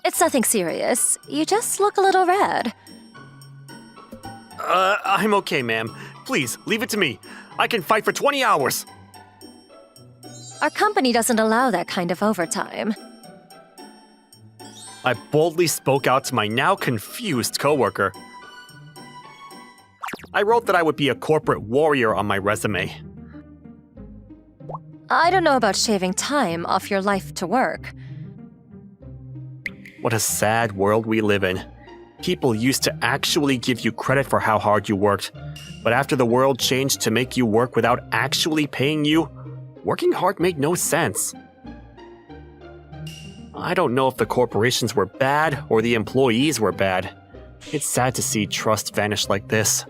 It's nothing serious. You just look a little red. I'm okay, ma'am. Please, leave it to me. I can fight for 20 hours. Our company doesn't allow that kind of overtime. I boldly spoke out to my now confused coworker. I wrote that I would be a corporate warrior on my resume. I don't know about shaving time off your life to work. What a sad world we live in. People used to actually give you credit for how hard you worked, but after the world changed to make you work without actually paying you, working hard made no sense. I don't know if the corporations were bad or the employees were bad. It's sad to see trust vanish like this.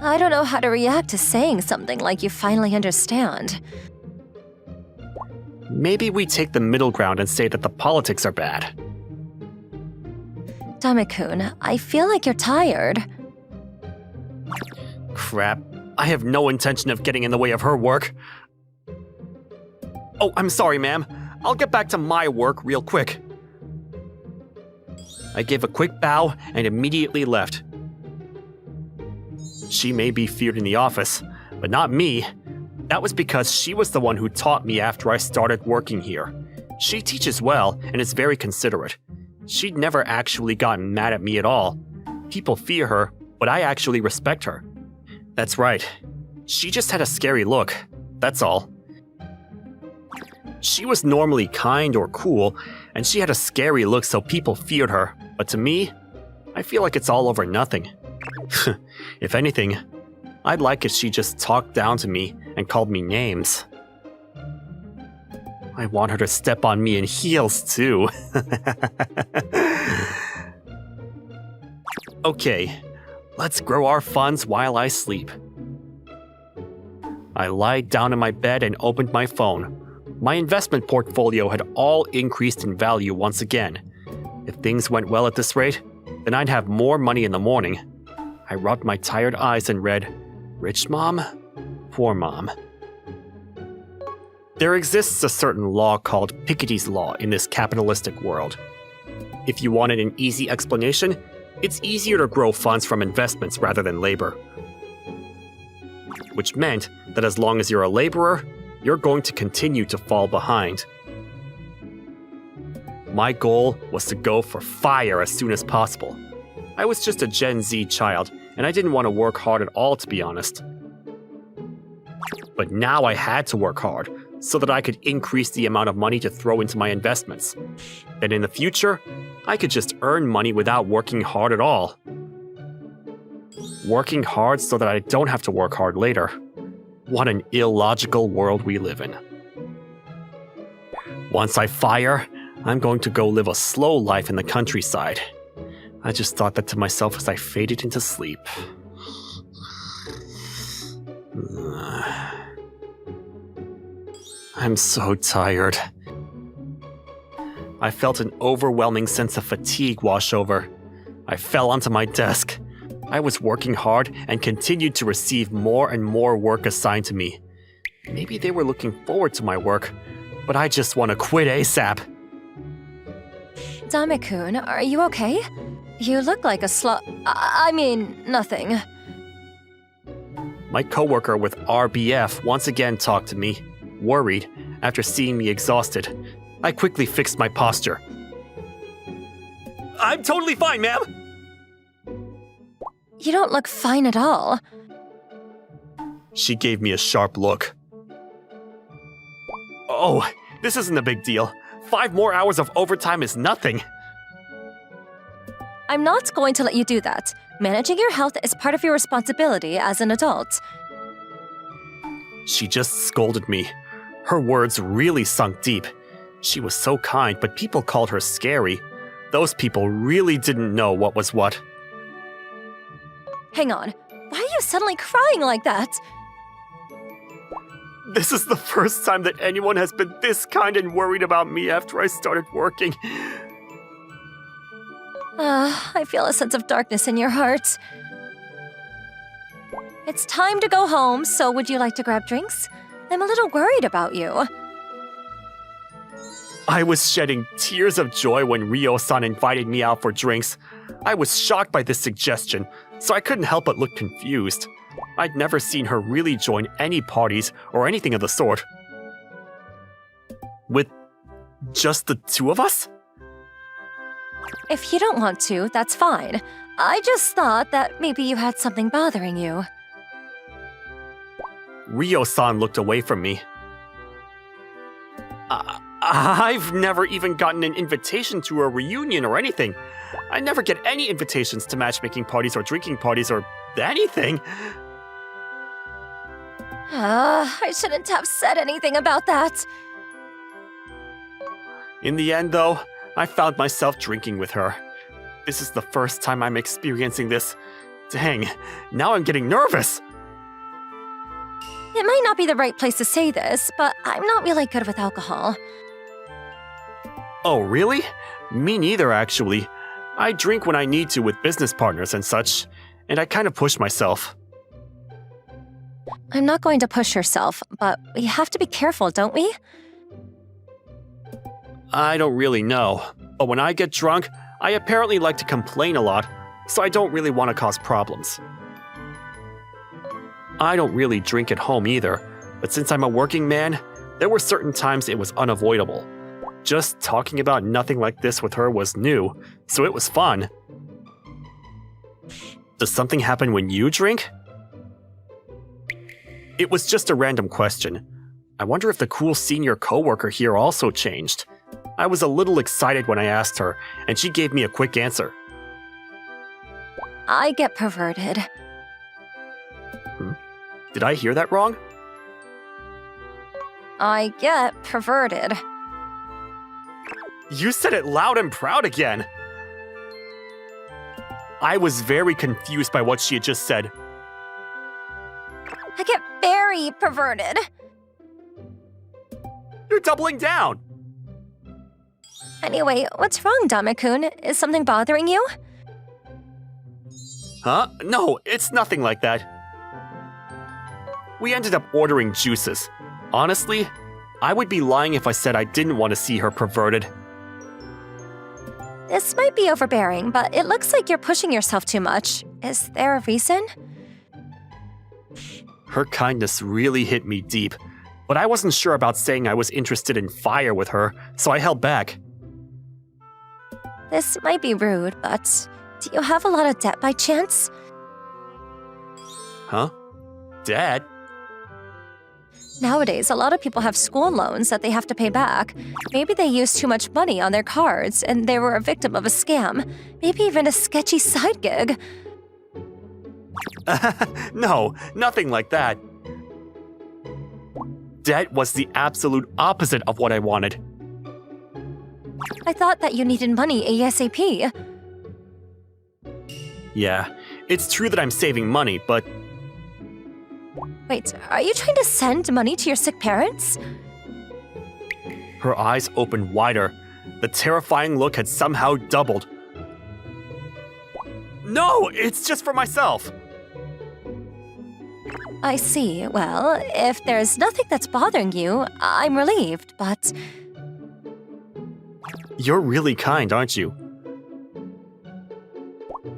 I don't know how to react to saying something like you finally understand. Maybe we take the middle ground and say that the politics are bad. Dame-kun, I feel like you're tired. Crap. I have no intention of getting in the way of her work. Oh, I'm sorry, ma'am. I'll get back to my work real quick. I gave a quick bow and immediately left. She may be feared in the office, but not me. That was because she was the one who taught me after I started working here. She teaches well and is very considerate. She'd never actually gotten mad at me at all. People fear her, but I actually respect her. That's right. She just had a scary look. That's all. She was normally kind or cool, and she had a scary look so people feared her. But to me, I feel like it's all over nothing. If anything, I'd like if she just talked down to me and called me names. I want her to step on me in heels, too. Okay, let's grow our funds while I sleep. I lied down in my bed and opened my phone. My investment portfolio had all increased in value once again. If things went well at this rate, then I'd have more money in the morning. I rubbed my tired eyes and read, "Rich mom, poor mom." There exists a certain law called Piketty's Law in this capitalistic world. If you wanted an easy explanation, it's easier to grow funds from investments rather than labor. Which meant that as long as you're a laborer, you're going to continue to fall behind. My goal was to go for fire as soon as possible. I was just a Gen Z child, and I didn't want to work hard at all, to be honest. But now I had to work hard, so that I could increase the amount of money to throw into my investments. Then in the future, I could just earn money without working hard at all. Working hard so that I don't have to work hard later. What an illogical world we live in. Once I fire, I'm going to go live a slow life in the countryside. I just thought that to myself as I faded into sleep. I'm so tired. I felt an overwhelming sense of fatigue wash over. I fell onto my desk. I was working hard and continued to receive more and more work assigned to me. Maybe they were looking forward to my work, but I just want to quit ASAP. Dame-kun, are you okay? You look like a I mean, nothing. My coworker with RBF once again talked to me, worried, after seeing me exhausted. I quickly fixed my posture. I'm totally fine, ma'am! You don't look fine at all. She gave me a sharp look. Oh, this isn't a big deal. 5 more hours of overtime is nothing. I'm not going to let you do that. Managing your health is part of your responsibility as an adult. She just scolded me. Her words really sunk deep. She was so kind, but people called her scary. Those people really didn't know what was what. Hang on. Why are you suddenly crying like that? This is the first time that anyone has been this kind and worried about me after I started working. I feel a sense of darkness in your heart. It's time to go home, so would you like to grab drinks? I'm a little worried about you. I was shedding tears of joy when Ryo-san invited me out for drinks. I was shocked by this suggestion, so I couldn't help but look confused. I'd never seen her really join any parties or anything of the sort. With just the two of us? If you don't want to, that's fine. I just thought that maybe you had something bothering you. Ryo-san looked away from me. I've never even gotten an invitation to a reunion or anything. I never get any invitations to matchmaking parties or drinking parties or anything. I shouldn't have said anything about that. In the end, though, I found myself drinking with her. This is the first time I'm experiencing this. Dang, now I'm getting nervous. It might not be the right place to say this, but I'm not really good with alcohol. Oh, really? Me neither, actually. I drink when I need to with business partners and such, and I kind of push myself. I'm not going to push yourself, but we have to be careful, don't we? I don't really know, but when I get drunk, I apparently like to complain a lot, so I don't really want to cause problems. I don't really drink at home either, But since I'm a working man, there were certain times it was unavoidable. Just talking about nothing like this with her was new, so it was fun. Does something happen when you drink? It was just a random question. I wonder if the cool senior coworker here also changed. I was a little excited when I asked her, and she gave me a quick answer. I get perverted. Did I hear that wrong? I get perverted. You said it loud and proud again! I was very confused by what she had just said. I get very perverted. You're doubling down! Anyway, what's wrong, Dame-kun? Is something bothering you? Huh? No, it's nothing like that. We ended up ordering juices. Honestly, I would be lying if I said I didn't want to see her perverted. This might be overbearing, but it looks like you're pushing yourself too much. Is there a reason? Her kindness really hit me deep, but I wasn't sure about saying I was interested in fire with her, so I held back. This might be rude, but do you have a lot of debt by chance? Huh? Dad? Nowadays, a lot of people have school loans that they have to pay back. Maybe they used too much money on their cards and they were a victim of a scam. Maybe even a sketchy side gig. No, nothing like that. Debt was the absolute opposite of what I wanted. I thought that you needed money ASAP. Yeah, it's true that I'm saving money, but Wait, are you trying to send money to your sick parents? her eyes opened wider. The terrifying look had somehow doubled. No, it's just for myself. I see. Well, if there's nothing that's bothering you, I'm relieved, but You're really kind, aren't you?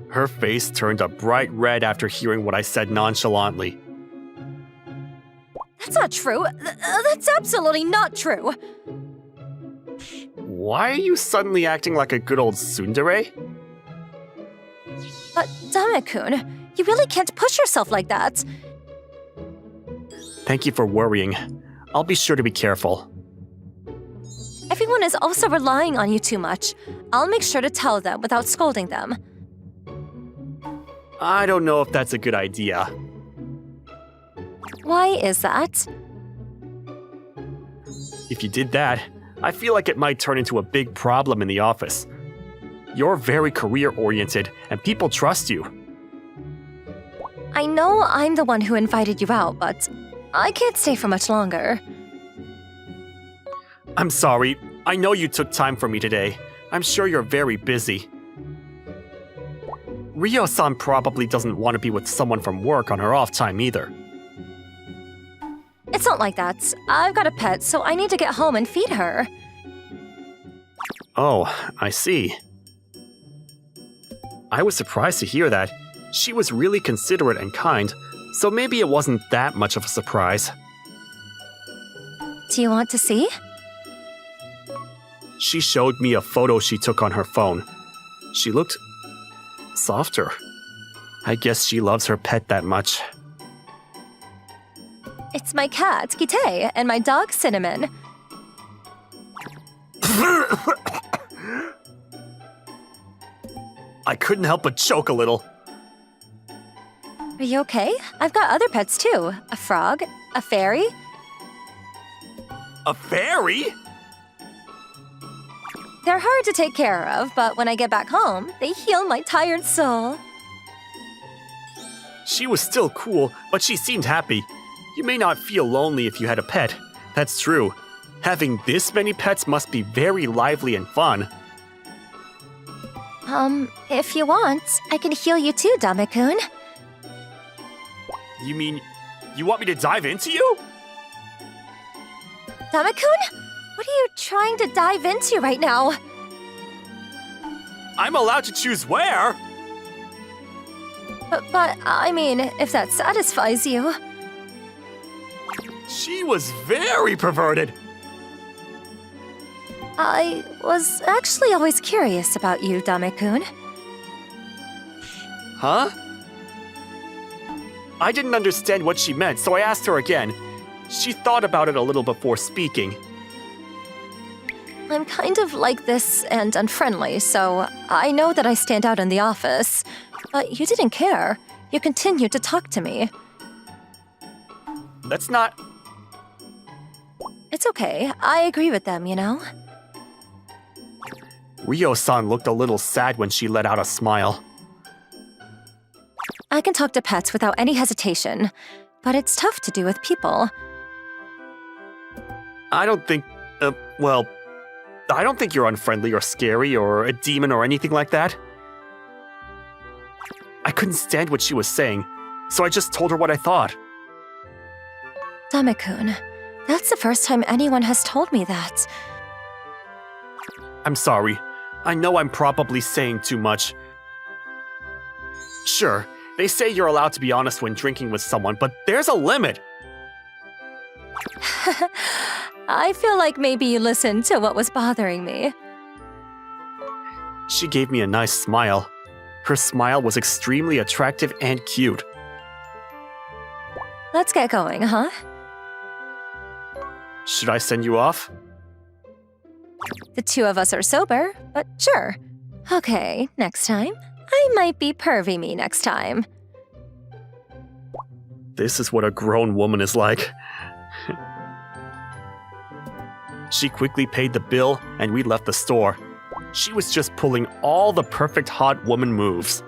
Her face turned a bright red after hearing what I said nonchalantly. that's not true. That's absolutely not true. Why are you suddenly acting like a good old tsundere? But Dame-kun, you really can't push yourself like that. Thank you for worrying. I'll be sure to be careful. Everyone is also relying on you too much. I'll make sure to tell them without scolding them. I don't know if that's a good idea. Why is that? If you did that, I feel like it might turn into a big problem in the office. You're very career-oriented, and people trust you. I know I'm the one who invited you out, but I can't stay for much longer. I'm sorry. I know you took time for me today. I'm sure you're very busy. Ryo-san probably doesn't want to be with someone from work on her off time either. It's not like that. I've got a pet, so I need to get home and feed her. Oh, I see. I was surprised to hear that. She was really considerate and kind, so maybe it wasn't that much of a surprise. Do you want to see? She showed me a photo she took on her phone. She looked softer. I guess she loves her pet that much. It's my cat, Kite, and my dog, Cinnamon. I couldn't help but choke a little. Are you okay? I've got other pets too. A frog, a fairy. A fairy? They're hard to take care of, but when I get back home, they heal my tired soul. She was still cool, but she seemed happy. You may not feel lonely if you had a pet. That's true. Having this many pets must be very lively and fun. If you want, I can heal you too, Dame-kun. You mean, you want me to dive into you? Dame-kun? What are you trying to dive into right now? I'm allowed to choose where? But I mean, if that satisfies you. She was very perverted. I was actually always curious about you, Dame-kun. Huh? I didn't understand what she meant, so I asked her again. She thought about it a little before speaking. I'm kind of like this and unfriendly, so I know that I stand out in the office. But you didn't care. You continued to talk to me. That's not... It's okay. I agree with them, you know? Ryo-san looked a little sad when she let out a smile. I can talk to pets without any hesitation, but it's tough to do with people. I don't think... I don't think you're unfriendly or scary or a demon or anything like that. I couldn't stand what she was saying, so I just told her what I thought. Dame-kun, that's the first time anyone has told me that. I'm sorry. I know I'm probably saying too much. Sure, they say you're allowed to be honest when drinking with someone, but there's a limit. I feel like maybe you listened to what was bothering me. She gave me a nice smile. Her smile was extremely attractive and cute. Let's get going, huh? Should I send you off? The two of us are sober, but sure. Okay, next time. I might be pervy me next time. This is what a grown woman is like. She quickly paid the bill and we left the store. She was just pulling all the perfect hot woman moves.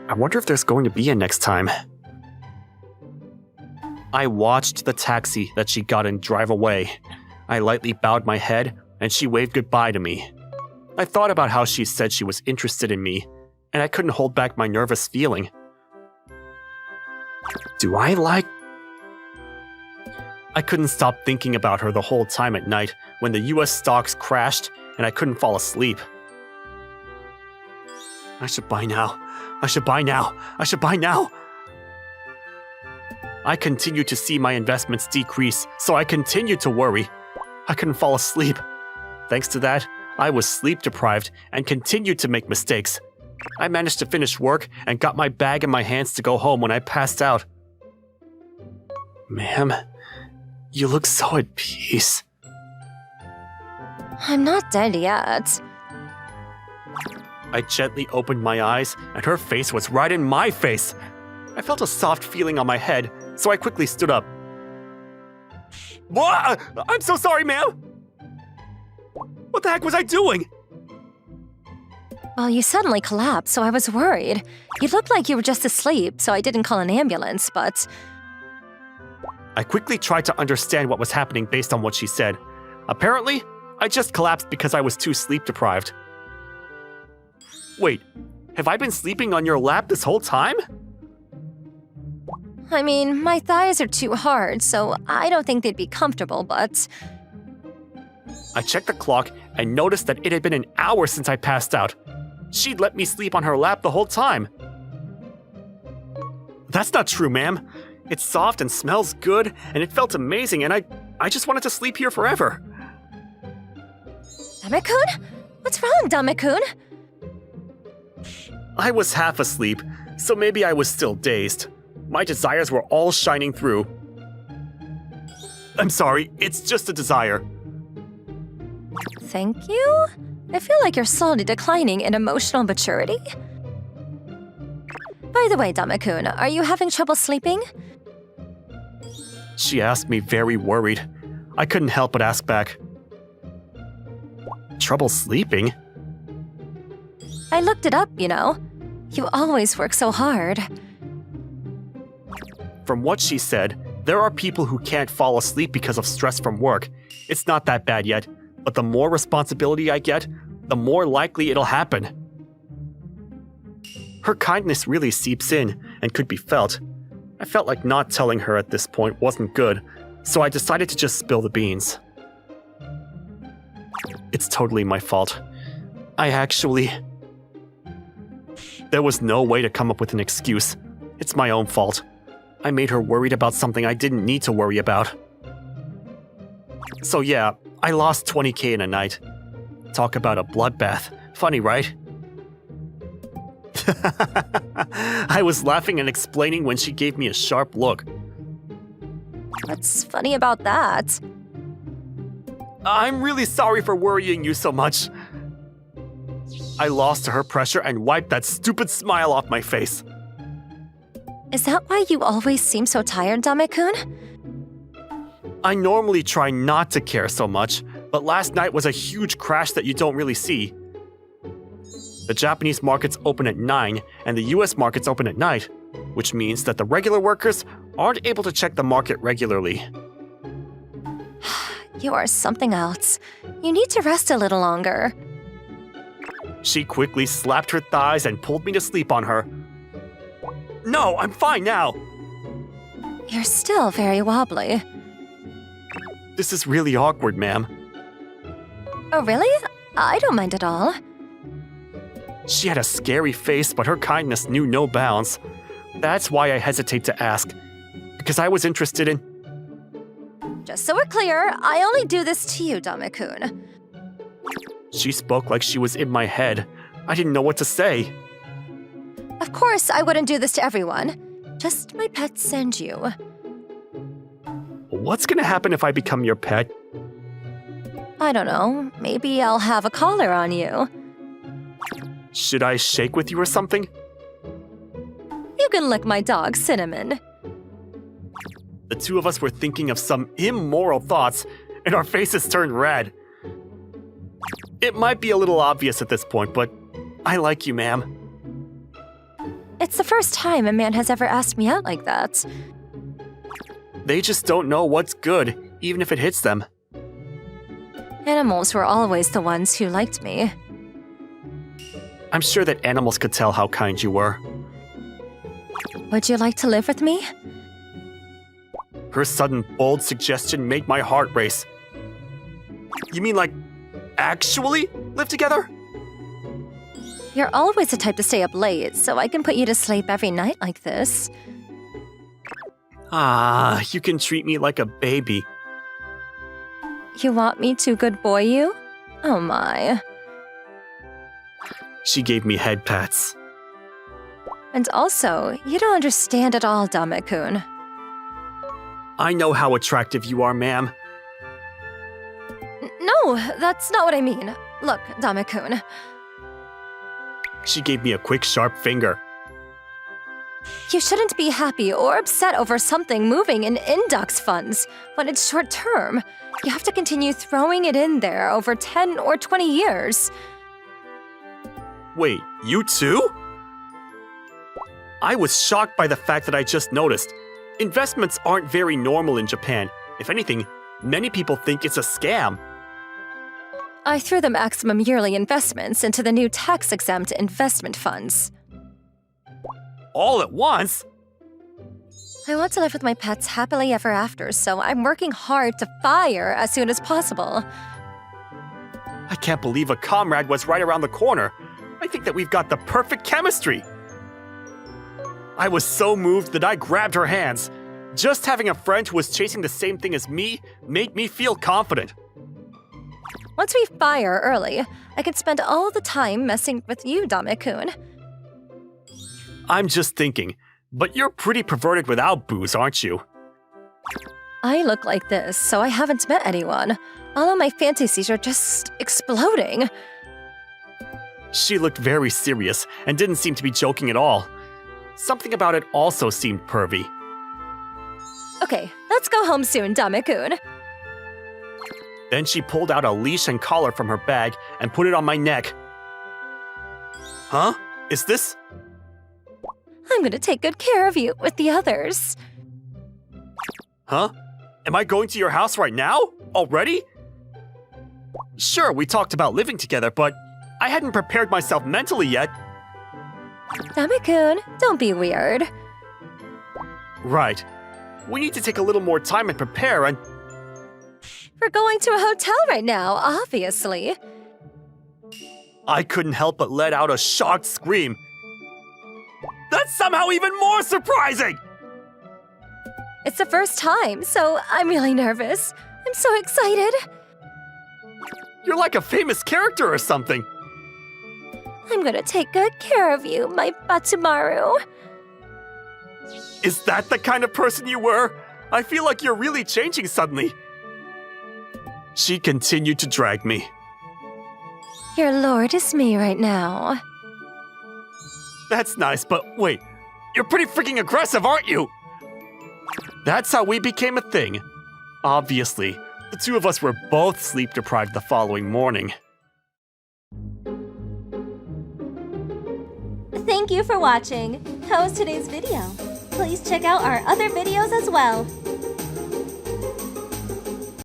I wonder if there's going to be a next time. I watched the taxi that she got in drive away. I lightly bowed my head and she waved goodbye to me. I thought about how she said she was interested in me, and I couldn't hold back my nervous feeling. Do I like... I couldn't stop thinking about her the whole time at night when the US stocks crashed and I couldn't fall asleep. I should buy now. I should buy now. I should buy now. I continued to see my investments decrease, so I continued to worry. I couldn't fall asleep. Thanks to that, I was sleep deprived and continued to make mistakes. I managed to finish work and got my bag in my hands to go home when I passed out. Ma'am, you look so at peace. I'm not dead yet. I gently opened my eyes and her face was right in my face. I felt a soft feeling on my head, so I quickly stood up. What? I'm so sorry, ma'am! What the heck was I doing? Well, you suddenly collapsed, so I was worried. You looked like you were just asleep, so I didn't call an ambulance, but... I quickly tried to understand what was happening based on what she said. Apparently, I just collapsed because I was too sleep deprived. Wait, have I been sleeping on your lap this whole time? I mean, my thighs are too hard, so I don't think they'd be comfortable, but... I checked the clock and noticed that it had been an hour since I passed out. She'd let me sleep on her lap the whole time. That's not true, ma'am. It's soft and smells good, and it felt amazing, and I just wanted to sleep here forever. Dame-kun? What's wrong, Dame-kun? I was half asleep, so maybe I was still dazed. My desires were all shining through. I'm sorry, it's just a desire. Thank you? I feel like you're slowly declining in emotional maturity. By the way, Dame-kun, are you having trouble sleeping? She asked me very worried. I couldn't help but ask back. Trouble sleeping? I looked it up, you know. You always work so hard. From what she said, there are people who can't fall asleep because of stress from work. It's not that bad yet, but the more responsibility I get, the more likely it'll happen. Her kindness really seeps in and could be felt. I felt like not telling her at this point wasn't good, so I decided to just spill the beans. It's totally my fault. There was no way to come up with an excuse. It's my own fault. I made her worried about something I didn't need to worry about. So yeah, I lost 20K in a night. Talk about a bloodbath. Funny, right? I was laughing and explaining when she gave me a sharp look. What's funny about that? I'm really sorry for worrying you so much. I lost to her pressure and wiped that stupid smile off my face. Is that why you always seem so tired, Dame-kun? I normally try not to care so much, but last night was a huge crash that you don't really see. The Japanese markets open at 9 and the US markets open at night, which means that the regular workers aren't able to check the market regularly. You are something else. You need to rest a little longer. She quickly slapped her thighs and pulled me to sleep on her. No, I'm fine now. You're still very wobbly. This is really awkward, ma'am. Oh, really? I don't mind at all. She had a scary face, but her kindness knew no bounds. That's why I hesitate to ask, because I was interested in... Just so we're clear, I only do this to you, Dame-kun. She spoke like she was in my head. I didn't know what to say. Of course, I wouldn't do this to everyone. Just my pets and you. What's gonna happen if I become your pet? I don't know. Maybe I'll have a collar on you. Should I shake with you or something? You can lick my dog, Cinnamon. The two of us were thinking of some immoral thoughts, and our faces turned red. It might be a little obvious at this point, but I like you, ma'am. It's the first time a man has ever asked me out like that. They just don't know what's good, even if it hits them. Animals were always the ones who liked me. I'm sure that animals could tell how kind you were. Would you like to live with me? Her sudden, bold suggestion made my heart race. You mean like, actually live together? You're always the type to stay up late, so I can put you to sleep every night like this. Ah, you can treat me like a baby. You want me to good boy you? Oh my. She gave me head pats. And also, you don't understand at all, Dame-kun. I know how attractive you are, ma'am. No, that's not what I mean. Look, Dame-kun. She gave me a quick, sharp finger. You shouldn't be happy or upset over something moving in index funds when it's short term. You have to continue throwing it in there over 10 or 20 years. Wait, you too? I was shocked by the fact that I just noticed. Investments aren't very normal in Japan. If anything, many people think it's a scam. I threw the maximum yearly investments into the new tax-exempt investment funds. All at once? I want to live with my pets happily ever after, so I'm working hard to fire as soon as possible. I can't believe a comrade was right around the corner. I think that we've got the perfect chemistry. I was so moved that I grabbed her hands. Just having a friend who was chasing the same thing as me made me feel confident. Once we fire early, I can spend all the time messing with you, Dame-kun. I'm just thinking, but you're pretty perverted without booze, aren't you? I look like this, so I haven't met anyone. All of my fantasies are just exploding. She looked very serious and didn't seem to be joking at all. Something about it also seemed pervy. Okay, let's go home soon, Dame-kun. Then she pulled out a leash and collar from her bag and put it on my neck. Huh? Is this? I'm gonna take good care of you with the others. Huh? Am I going to your house right now? Already? Sure, we talked about living together, but I hadn't prepared myself mentally yet. Dame-kun, don't be weird. Right. We need to take a little more time and prepare and... We're going to a hotel right now, obviously. I couldn't help but let out a shocked scream. That's somehow even more surprising! It's the first time, so I'm really nervous. I'm so excited. You're like a famous character or something. I'm gonna take good care of you, my Batsumaru. Is that the kind of person you were? I feel like you're really changing suddenly. She continued to drag me. Your lord is me right now. That's nice, but wait, you're pretty freaking aggressive, aren't you? That's how we became a thing. Obviously, the two of us were both sleep deprived the following morning. Thank you for watching. How was today's video? Please check out our other videos as well.